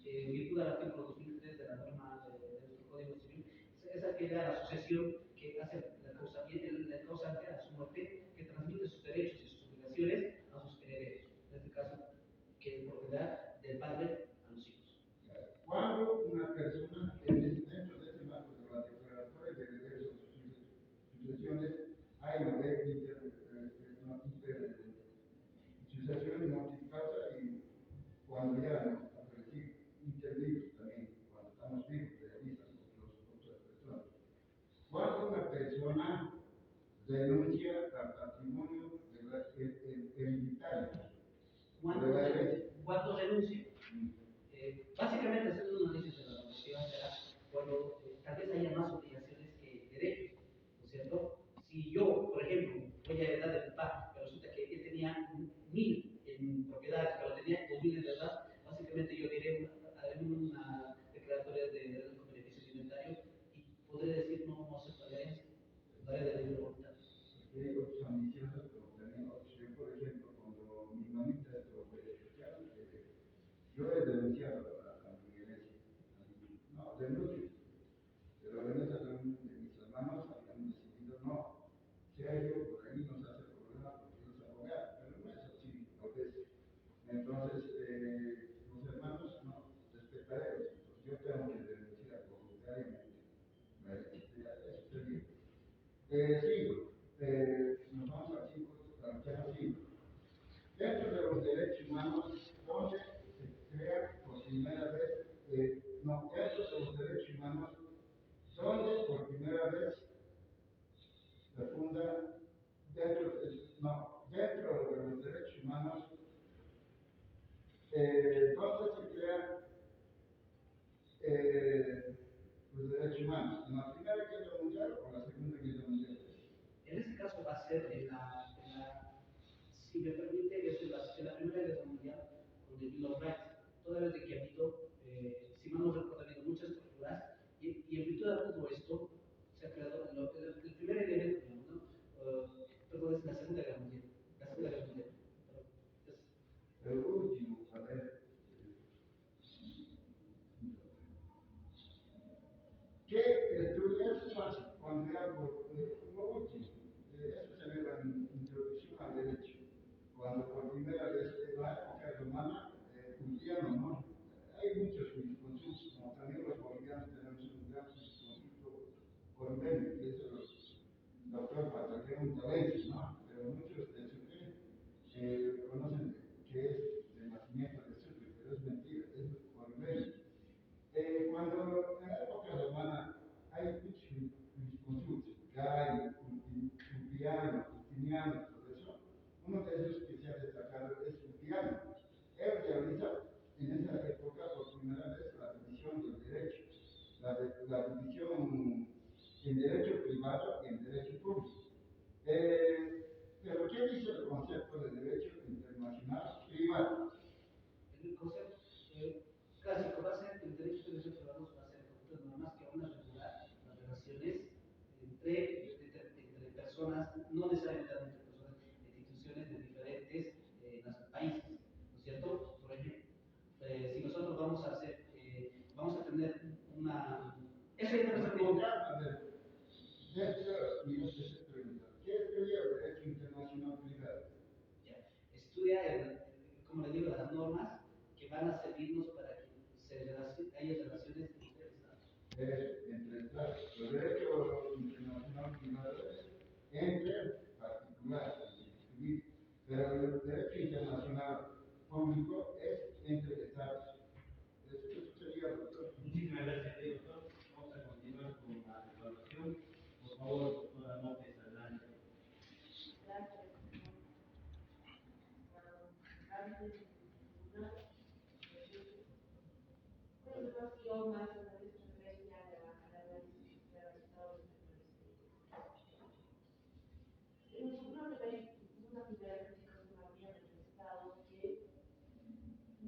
en virtud del artículo 2003 de la norma de nuestro Código Civil, es aquella asociación que hace la causante a su muerte, que transmite sus derechos y sus obligaciones a sus herederos. En este caso, que es propiedad del padre a los hijos. Cuando una persona, dentro de ese marco de la declaratoria de derechos y sucesiones, hay una sucesión notificada y cuando ya aparecen intervenidos también, cuando estamos vivos, realizan otras personas. Cuando una persona denuncia al patrimonio hereditario de la herencia. ¿Cuánto denuncia? Básicamente, haciendo un análisis de la normativa será cuando tal vez haya más obligaciones que derechos, ¿no es cierto? Si yo, por ejemplo, voy a heredar de mi papá, pero resulta que él tenía 1000 en propiedades, pero tenía 2000 en deudas, básicamente yo haré una declaratoria de derechos con beneficio alimentario y podré decir no acepto la herencia, daré de libre voluntad. Hay otros ambiciosos, pero también otros. Yo, por ejemplo, cuando mi mamita estuvo especial, yo he denunciado a mi iglesia, no, denuncio, pero en esa reunión de mis hermanos habían decidido no. Sea yo, por ahí nos hace problema porque yo soy abogado, pero no es así a veces. Entonces, los hermanos no, respetaremos. Entonces, yo tengo que denunciar voluntariamente. Eso sería. 5. Nos vamos al 5, al tema 5. Dentro de los derechos humanos, ¿dónde se crea por primera vez? No, dentro de los derechos humanos, ¿dónde por primera vez se funda? Dentro de los derechos humanos, ¿dónde se crea los derechos humanos, en la Primera Guerra Mundial o la Segunda Guerra Mundial. En este caso va a ser si me permite, es en la Primera Guerra Mundial con el Bill of Rights. Toda vez de que ha habido, si mal no recuerdo, ha habido muchas torturas y en virtud de todo esto se ha creado el primer elemento, ¿no? Perdón, es la Segunda Guerra Mundial. La Segunda Guerra Mundial. El último, a ver, ¿qué estudias cuando era lo último? Eso se ve la introducción al derecho. Cuando por primera vez en la época romana, Juliano, ¿no? Hay muchos jurisconsultos, como también los bolivianos tenemos un gran jurisconsulto colombiano, que es el doctor Patagon Valencia, ¿no? Pero muchos de Sucre conocen que es el nacimiento de Sucre, pero es mentira, es colombiano. Cuando en la época romana hay muchos jurisconsultos, Gay, Ulpiano, Justiniano, todo eso, uno de ellos que se ha destacado es Ulpiano. Él realiza en esa época por primera vez la división del derecho, la división en derecho privado y en derecho público. Pero ¿qué dice el concepto de derecho internacional privado? El concepto clásico va a ser el derecho de derechos privados, va a ser nada más que van a regular las relaciones entre personas, no necesariamente entre personas, entre instituciones de diferentes países, ¿no es cierto? Por ejemplo, si nosotros vamos a hacer, vamos a tener una... Eso ya no es A ver, ¿qué estudia el derecho internacional privado? Estudia, como le digo, las normas que van a servirnos para que haya relaciones entre Estados. Entre Estados. El derecho internacional privado es entre particulares, civil, pero el derecho internacional público es entre Estados. Eso sería, doctor. Muchísimas gracias, doctor. Vamos a continuar con la evaluación. Por favor, doctora López, adelante. Gracias. Antes de continuar, una información más a la estrategia al análisis que se ha realizado una primera crítica se me había manifestado que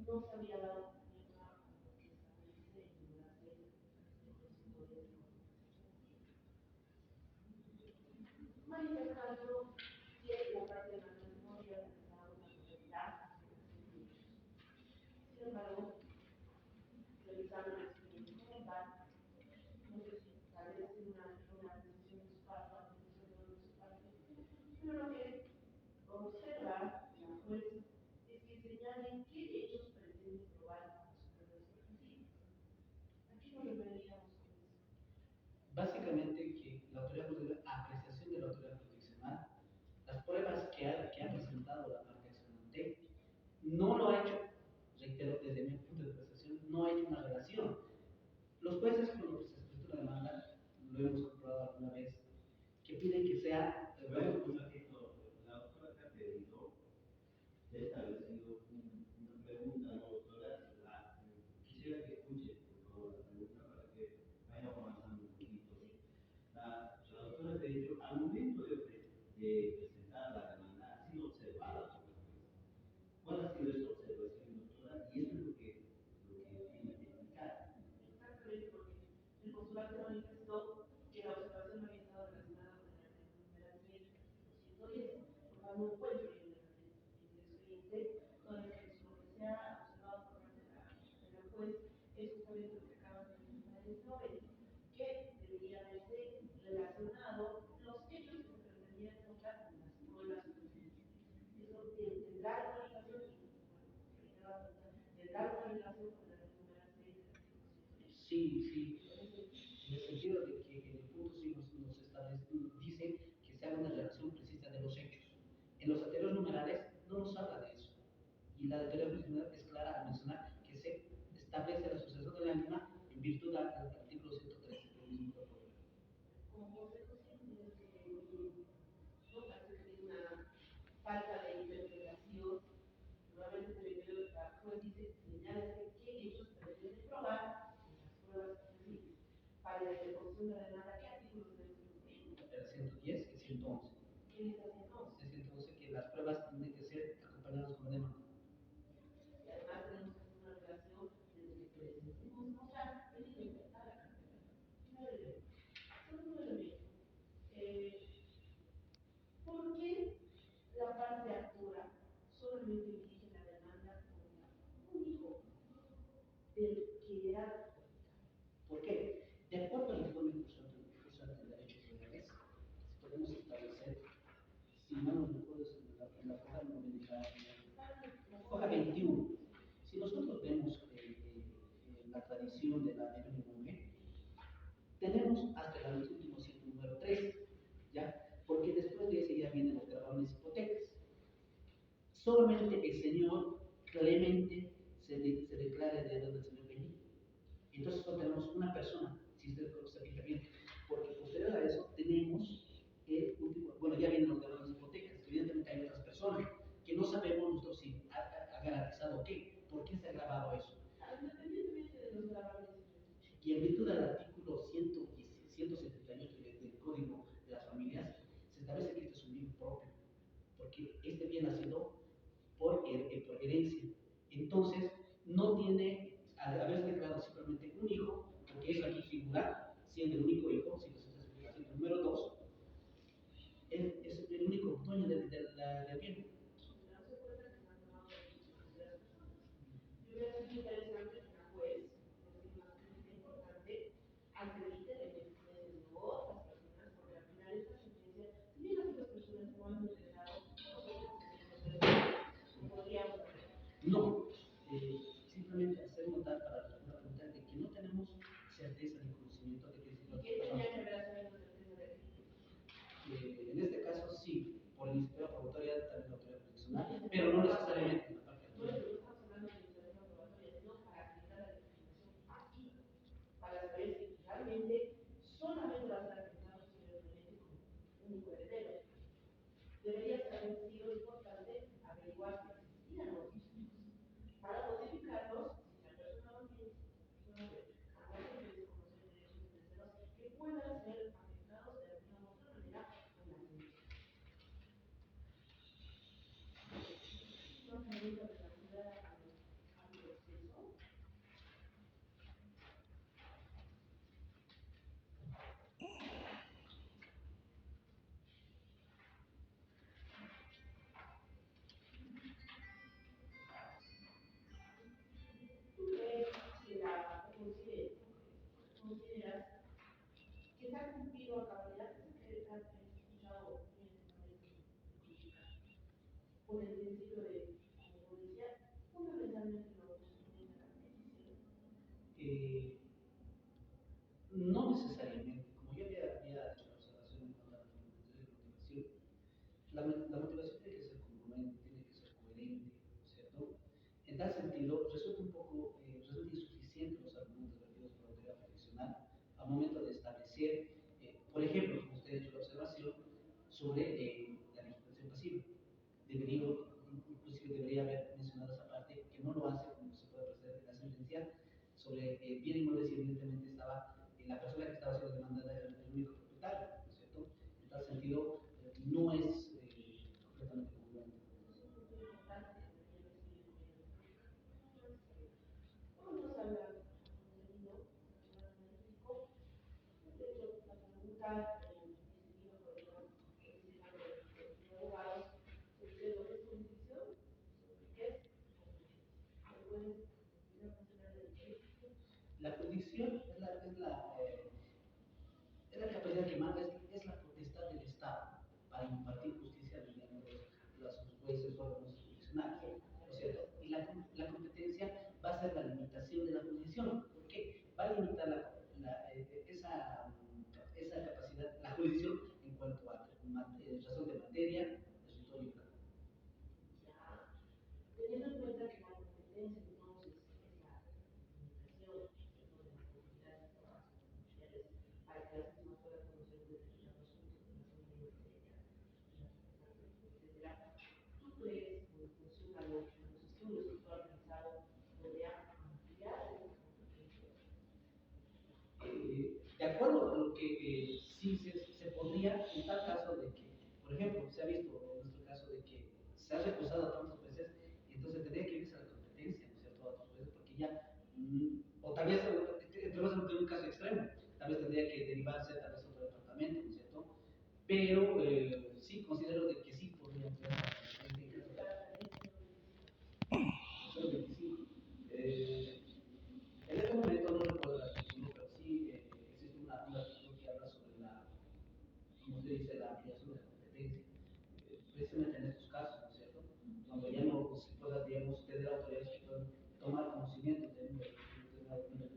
no se había dado cumplimiento a lo que establece en la ley del Consejo de manifestando que la parte de la no había realizado la totalidad de las leyes. Sin embargo, revisando el expediente como tal, no sé si tal vez es una decisión de su parte, pero lo que observa la juez es que señalen qué hechos pretende probar a su justicia. ¿A qué nos referíamos con eso? Básicamente que la autoridad judicial, apreciación de la autoridad jurisdiccional, las pruebas que ha presentado la parte accionante, no lo ha hecho, reitero, desde mi punto de apreciación, no ha hecho una relación. Los jueces cuando se presenta una demanda, lo hemos comprobado alguna vez, que piden que sea... Luego, un ratito, la doctora te ha pedido, le ha establecido una pregunta, ¿no, doctora? Quisiera que escuche, por favor, la pregunta para que vayamos avanzando un poquito. La doctora te ha dicho, al momento de presentar la demanda, ha sido observada por la jueza. ¿Cuál ha sido esa observación, doctora? Y eso es lo que tiene que explicar. Exactamente, porque el postulante manifestó que la observación no había estado relacionada con el numeral 110, por tanto no encuentro en el expediente, toda vez que lo que se ha observado por parte de la juez es justamente lo que acabas de mencionar en este momento, que debería verse relacionado los hechos que se pretendían encontrar con las pruebas suficientes. Eso tendrá una relación, tendrá una relación con el numeral 6 del artículo 110. Sí, en el sentido de que en el punto 5 nos establece, dice que se haga una relación precisa de los hechos. En los anteriores numerales no nos habla de eso. Y la autoridad jurisdiccional es clara al mencionar que se establece la sucesión de la misma en virtud del artículo 113 del mismo protocolo. Como consecuencia, no parece que tiene una falta de interpretación. Nuevamente, la juez dice, señala qué hechos pretende probar, esas para la interposición de la demanda, ¿qué artículos debemos cumplir? El 110 y 111. ¿Qué dice el 111? El 111 que las pruebas tienen que ser acompañadas con la demanda. Y además tenemos que hacer una relación desde que presenciemos, o sea, el nivel a la cartera. Segundo elemento, ¿por qué la parte actora solamente dirige la demanda contra un hijo del que era? ¿Por qué? De acuerdo al informe constitucional de derechos reales, podemos establecer, si mal no recuerdo, en la hoja 90, hoja 21. Si nosotros vemos la tradición de la LNV, tenemos hasta el último ciclo número 3, ¿ya? Porque después de ese ya vienen los gravámenes hipotecas. Solamente el señor Clemente se declara heredero del señor Benito. Entonces solo tenemos una persona, si usted se fija bien, porque posterior a eso tenemos el último, bueno, ya vienen los gravámenes hipotecas, evidentemente hay otras personas que no sabemos nosotros si ha garantizado qué, por qué se ha grabado eso. Independientemente de los gravámenes. Y en virtud del artículo 178 del Código de las Familias, se establece que este es un bien propio, porque este bien ha sido por herencia. Entonces, no tiene, al haberse declarado simplemente un hijo, porque eso aquí figura, siendo el único hijo, si nos está haciendo el número 2, él es el único dueño del bien. Yo hubiera sido interesante que la juez, es decir, más importante, acredite la identidad de otras personas, porque al final esta sentencia, si bien las otras personas no han ingresado, no podríamos hacer. No, simplemente hacer notar para la pregunta de que no tenemos certeza ni conocimiento de que si las ¿Quién tenía personas, que haber asumido certeza de crimen? en este caso sí, por el Ministerio Probatoria, también la autoridad jurisdiccional, pero no necesariamente en la parte No de estamos hablando de iniciativa probatoria, sino para acreditar la discriminación aquí, para saber si realmente solamente va a ser acreditado si el elemento como único heredero. Debería haber sido importante averiguar si existían los hijos para modificarlos si la persona no tiene que puedan ser afectados de alguna u otra manera con la ley. Una pregunta relacionada al proceso. ¿Tú crees que consideras que se ha cumplido a cabalidad? Que se ha escuchado por el principio de, como decía, fundamentalmente lo que es la petición. no necesariamente, como yo había hecho la observación en la motivación, la motivación tiene que ser congruente, tiene que ser coherente, ¿cierto? En tal sentido, resulta un poco, resulta insuficiente los argumentos vertidos por la autoridad profesional al momento de establecer, por ejemplo, como usted ha hecho la observación, sobre la legislación pasiva. Inclusive debería haber mencionado esa parte, que no lo hace, como se puede apreciar en la sentencia, sobre bien inmuebles y evidentemente estaba, la persona que estaba siendo demandada era el único propietario, ¿no es cierto? En tal sentido, no es completamente congruente. Vamos a hablar de hecho, la pregunta distinguido por el abogados sobre lo que es jurisdicción, sobre qué es competencia. La jurisdicción es la capacidad que manda, es la potestad del Estado para impartir justicia mediante los jueces o órganos jurisdiccionales, ¿no es cierto? Y la competencia va a ser la limitación de la jurisdicción. ¿Por qué? Va a limitar esa capacidad, la jurisdicción en cuanto a razón de materia, territorio y grado. Teniendo en cuenta que la competencia entonces es la limitación de las posibilidades de las judiciales para que las mismas puedan conocer determinados puntos de la zona etcétera, ¿tú crees que en función a los estudios que tú has realizado podría ampliar esa competencia? De sí se podría, en tal caso de que, por ejemplo, se ha visto en nuestro caso de que se ha recusado tantas veces, y entonces tendría que irse a la competencia, ¿no es cierto?, a otras veces, porque ya, o tal vez, entremos en un caso extremo, tal vez tendría que derivarse tal vez a otro departamento, ¿no es cierto? Pero sí, considero de que sí podría entrar son 25. En este momento no recuerdo el artículo, pero sí existe un artículo que habla sobre la, como usted dice, la ampliación de la competencia, precisamente en estos casos, ¿no es cierto? Cuando ya no se pueda, digamos, tener autoridades que puedan tomar conocimiento de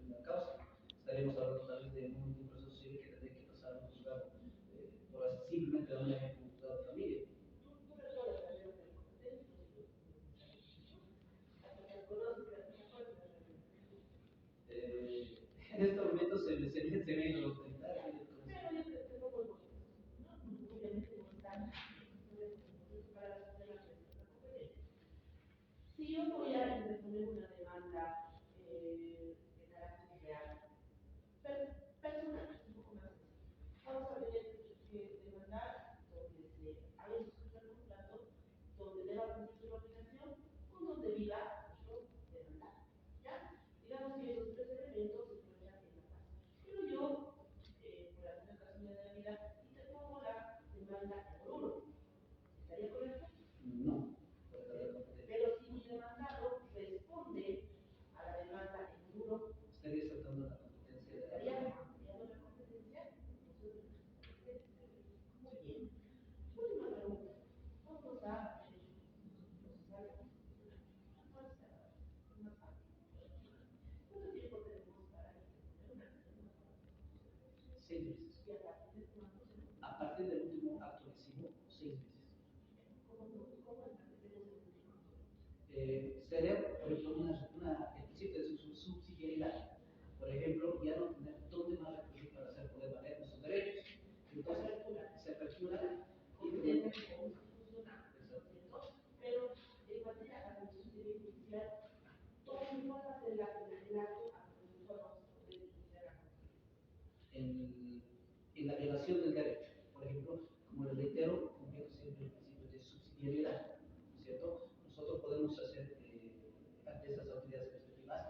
una causa, estaremos hablando tal vez de un proceso civil que tendría que pasar a un juzgado por así simplemente dar un ejemplo, un juzgado de familia. En este momento se ven los comentarios. Si yo voy a interponer una demanda de carácter real, personal, un poco más, vamos a tener que demandar donde se haya suscrito el contrato, donde deba cumplir su obligación, o donde viva, yo demandar. ¿Ya? Digamos que esos tres elementos se encuentran en la paz. Pero yo, por alguna razón de la vida, interpongo la demanda en uno. ¿Estaría correcto? No. Pero si mi demandado responde a la demanda en duro, Estaría saltando la competencia de la estaría ampliando la competencia. Muy bien. Última pregunta. Vamos a ¿cuánto tiempo tenemos para interponer una 6 meses. y a partir de cuándo se nos A partir del último acto lesivo, 6 meses. ¿Cómo establecemos el último acto? Sería, por ejemplo, el principio de subsidiariedad. Por ejemplo, ya no tener dónde más recurrir para hacer poder valer nuestros derechos. Entonces, se apertura y constitucional, pero en materia de administración judicial, ¿cuál va a ser el acto a través del cual vamos a poder iniciar la en la violación del derecho. Por ejemplo, como les reitero, cumpliendo siempre el principio de subsidiariedad, ¿no es cierto? Nosotros podemos hacer ante esas autoridades administrativas,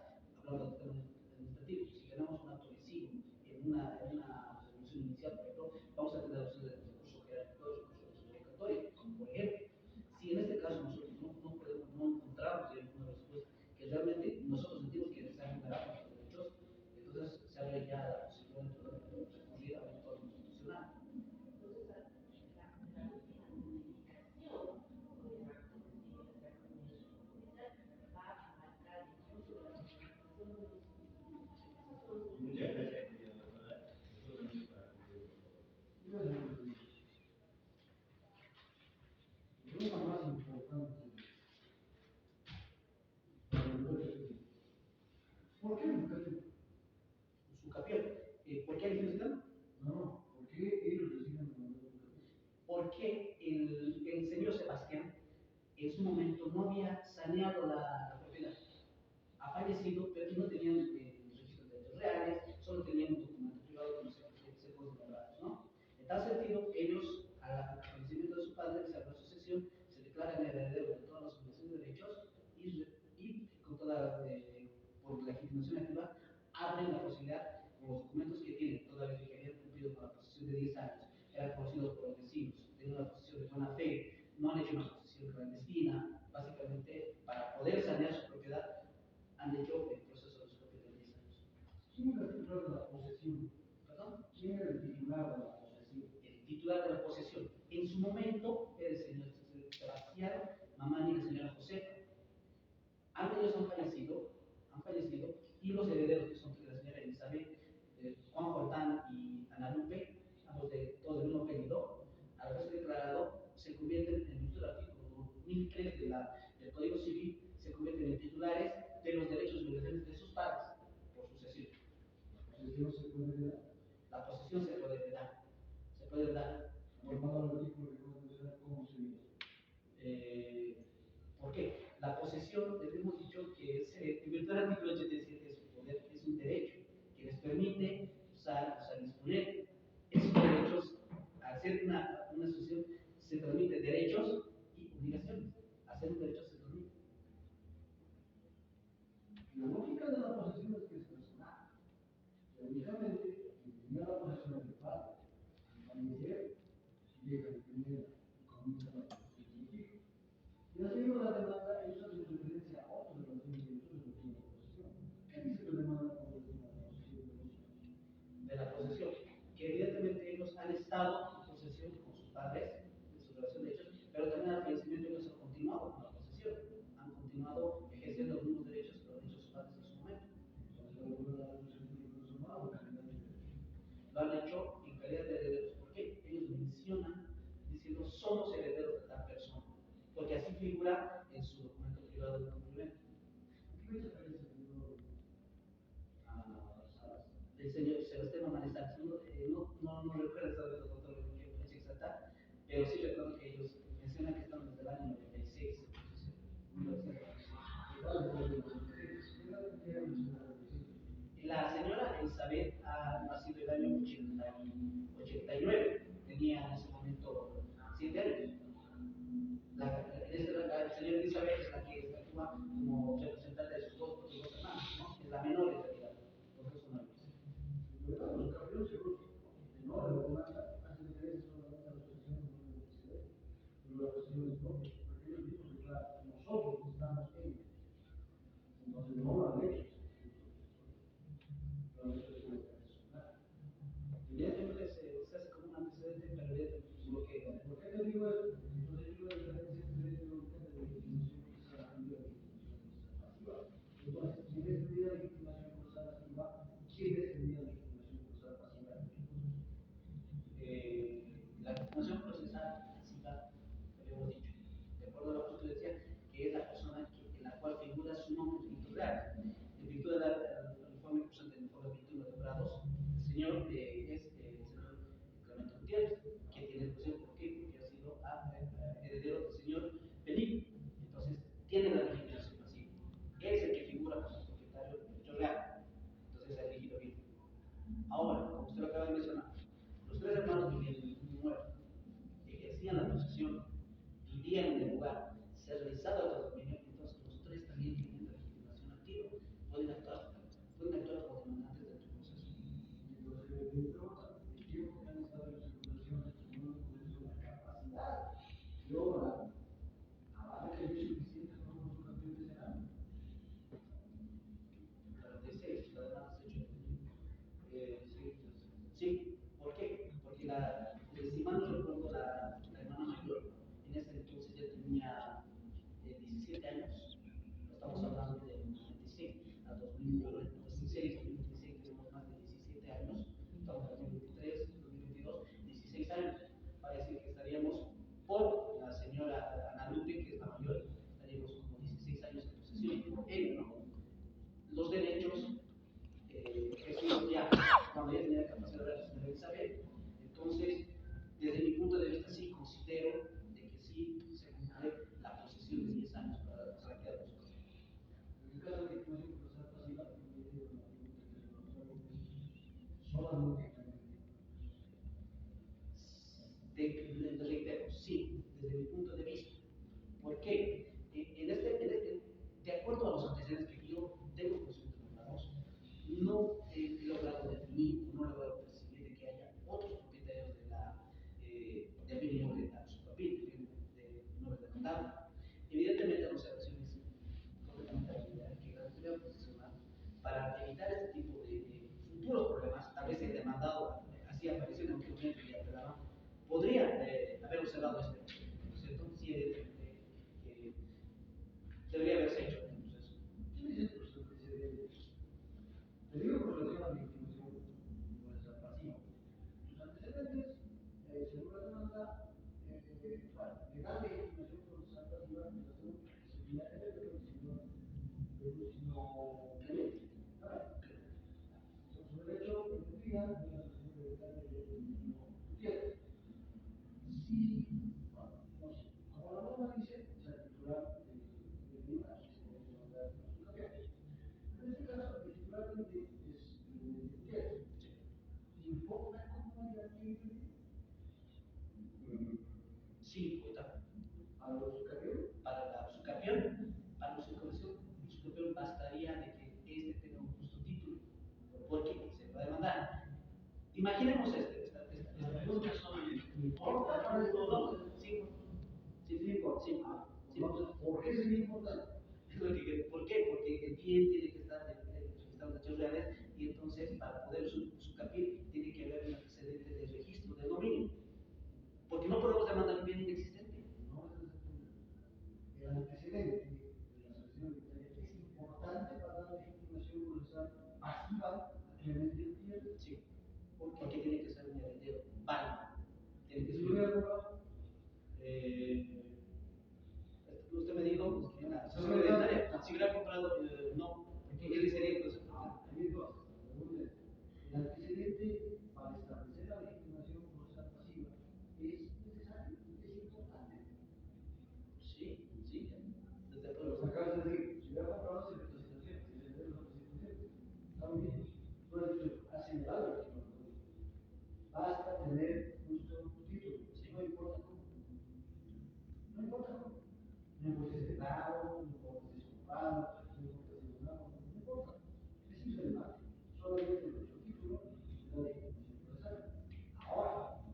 hablando de temas administrativos, si tenemos un acto lesivo en una resolución inicial, por ejemplo, vamos a tener la opción de recurso jerárquico, recurso revocatorio, como por ejemplo, si en este caso nosotros no encontramos una respuesta que realmente nosotros sentimos que se han vulnerado nuestros derechos, entonces se abre ya la posibilidad de recurrir a un entorno constitucional. Muchas gracias, querida doctora. Solamente para concluir, por favor. El problema más importante para el derecho, ¿por qué educación? Su capión. ¿Por qué eligió ese tema? No, ¿por qué ellos deciden mandar educación? Porque el señor Sebastián en su momento no había saneado la propiedad. Ha fallecido, pero no tenían registros de derechos reales, solo tenían un documento privado con se nombrados, ¿no? En tal sentido, ellos, al fallecimiento de su padre, se abre la sucesión, se declaran herederos de todas las obligaciones de derechos y con toda, por legitimación activa, abren la posibilidad, con los documentos que tienen, toda vez que habían cumplido con la posesión de 10 años, eran conocidos por los vecinos, tenían una posición de buena fe, no han hecho una posesión clandestina, básicamente para poder sanear su propiedad, han hecho el proceso de su propiedad de 10 años. ¿Quién era el titular de la posesión? ¿Perdón? ¿Quién era el titular de la posesión? El titular de la posesión. En su momento era el señor Sebastián Mamani y la señora José. Ambos ellos han fallecido, y los herederos que son la señora Elizabeth, Juan Jordán y Ana Lupe, ambos de todo el mismo apellido, al haberse declarado, se convierten en el artículo 2003 del Código Civil, se convierten en titulares de los derechos y obligaciones de sus padres por sucesión. La posesión se puede dar. La posesión se puede dar. Se puede dar. Formado el artículo que acabo de mencionar, ¿cómo sería? ¿Por qué? La posesión, les hemos dicho que es, en virtud del artículo 87 es un poder, es un derecho que les permite usar, disponer. así figura en su documento privado de cumplimiento. El señor Sebastián Manizales, no recuerdo exactamente qué fecha exacta, pero sí recuerdo que ellos mencionan que están desde el año 96, La señora Elizabeth ha nacido el año 89, tenía en ese momento 7 años. La señora Elizabeth es la que actúa como representante de sus dos hermanos, ¿no? Es la menor en realidad, los dos son hombres. Los campeones seguros, no, la demanda hace diferencia solamente a la asociación de la universidad, pero la cuestión es propia, porque ellos mismos declaran, nosotros estamos en, entonces no lo han hecho. Evidentemente se hace como un antecedente, pero evidentemente lo que... ¿Por qué te digo esto? Entonces yo la diferencia entre de legitimación procesal activa y legitimación procesal pasiva. Entonces, si ves medida de legitimación procesal activa, ¿quién es medida de legitimación procesal pasiva? La legitimación procesal pasiva, habíamos dicho, de acuerdo a la jurisprudencia, que es la persona en la cual figura su nombre en titular. En virtud del informe cursante del informe 21 de grados, el señor es el señor Clemente Gutiérrez, que tiene expresión. ¿Por qué? Porque ha sido heredero del señor Felipe. Entonces, tiene la legitimación pasiva. Es el que figura como propietario del derecho real. Entonces, ha elegido bien. Ahora, como usted lo acaba de mencionar, los tres hermanos vivían en el mismo inmueble, ejercían la posesión, vivían en el lugar, se realizaba el dominio, entonces los tres también tienen la legitimación activa, pueden actuar como demandantes de tu proceso. Entonces, me pregunta, el tiempo que han estado en circulación, no es una capacidad de obra, avala que es suficiente para un campeón de Senado. 46, la demanda se hecho. Sí, ¿por qué? Porque si mal no recuerdo, la hermana mayor en ese entonces ya tenía 17 años. Estamos hablando de 96 a 2016, 2026 tenemos más de 17 años. Estamos en 2023, 2022, 16 años. Parece que estaríamos por la señora Ana Lupe, que es la mayor, estaríamos como 16 años en posesión, por ella, ¿no? Los derechos ejercidos ya cuando ella tenía capacidad de responder Isabel. Entonces, desde mi punto de vista, sí considero de que sí se cumple la posesión de 10 años para que haya dos cosas. En el caso de legitimación procesal pasiva, solamente Reitero, sí, desde mi punto de vista. ¿Por qué? De acuerdo a los antecedentes que yo tengo conocimiento de los no he logrado definir, no he logrado percibir de que haya otros propietarios del bien inmueble a su papel, del inmueble demandado. Evidentemente, la observación es completamente válida, que la autoridad profesional, para evitar este tipo de futuros problemas, tal vez el demandado así apareció en el documento y apelaba, podría haber observado este proceso, ¿no es cierto? Sí, evidentemente, debería haberse hecho en el proceso. ¿Qué dice el profesor que se debe? Te digo con relación a la legitimación procesal pasiva. Sus antecedentes, según la demanda, legal de legitimación procesal pasiva, sería el señor Clemente. Sobre el hecho, permitía de la asociación de legal de Gutiérrez. Si, no sé, como la norma dice, se titular de Lima y se debe demandar a su campeón. En este caso, el titular es Gutiérrez. ¿Importa cómo haya adquirido el bien? Sí, importa. ¿A los campeones? Para su campeón, para su campeón bastaría de que este tenga un justo título, porque se va a demandar. Imaginemos esta pregunta. ¿Importa para estos dos? Sí, sí, importa. Sí, ¿Por qué sería importante? ¿Por qué? Porque el bien tiene que estar registrado en hechos reales y entonces para poder su capital tiene que haber un antecedente de registro del dominio. Porque no podemos demandar un bien inexistente. No, ese es el problema. El antecedente de la asociación es importante para la legitimación procesal pasiva a Clemente Gutiérrez. Sí, porque tiene que ser un heredero válido. Tiene que ¿Y ser. lo hubiera comprado? si hubiera comprado, no, porque él sería el concepto. Hay dos. El antecedente para establecer la legitimación procesal pasiva es necesario, es importante. Sí, sí, desde Pero luego. acabas de decir, si hubiera comprado ciertas situaciones, si se le otras situaciones, está muy bien. Tú has dicho, has señalado el artículo 9. Basta tener justo tu título, no importa cómo. No importa cómo. No importa si es declarado, no importa si es comprado, no importa si es donado, no importa. Es irrelevante. Solamente nuestro título y la legitimación procesal. Ahora,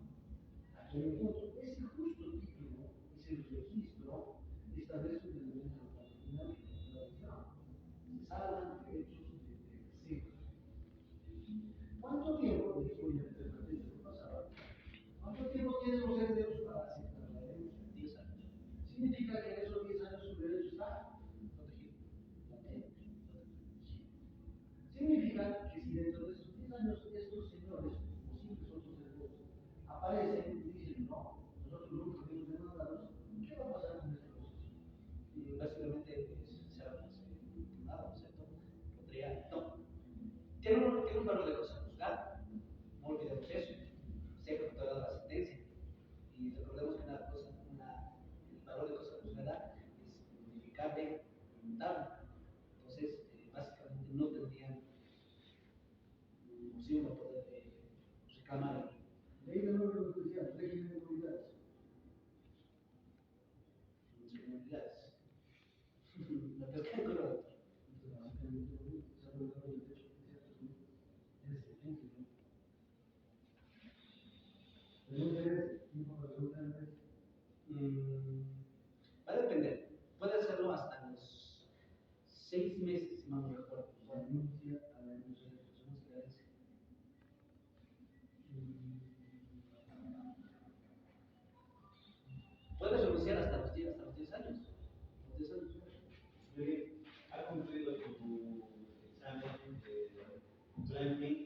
aquí hay un punto. Ese justo título, ese registro, establece un elemento final que es la tradición. Se salvan derechos de terceros. ¿Cuánto tiempo, de hecho, voy a meter la fecha que pasaba, cuánto tiempo tienen los herederos para aceptar la herencia? 10 años. Significa que en esos 10 años su derecho está Protegido. latente. Significa que si dentro de esos 10 años estos señores, posibles otros herederos, aparecen y dicen, no, nosotros nunca fuimos demandados, ¿qué va a pasar con esta posición? Y básicamente será nada, ¿cierto? Podría, no. Tiene un valor de cosa juzgada, no olvidemos eso. Se ha ejecutado la sentencia. Y recordemos que el valor de cosa juzgada es modificable, inmutable. Entonces, básicamente no tendrían opción de poder reclamar Ley de orden judicial, régimen de nulidades. inseguridades. La pesca con la Entonces, básicamente lo mismo, se ha logrado el derecho judicial es sentencia, ¿no? Pregunta es, tiempo para preguntar es, Va a depender. Puede hacerlo hasta los 6 meses, si mal no recuerdo. renuncia a la denuncia de personas que hacen. Puedes renunciar hasta los 10 años. Los 10 años. Muy bien. ¿Ha concluido tu examen de blanking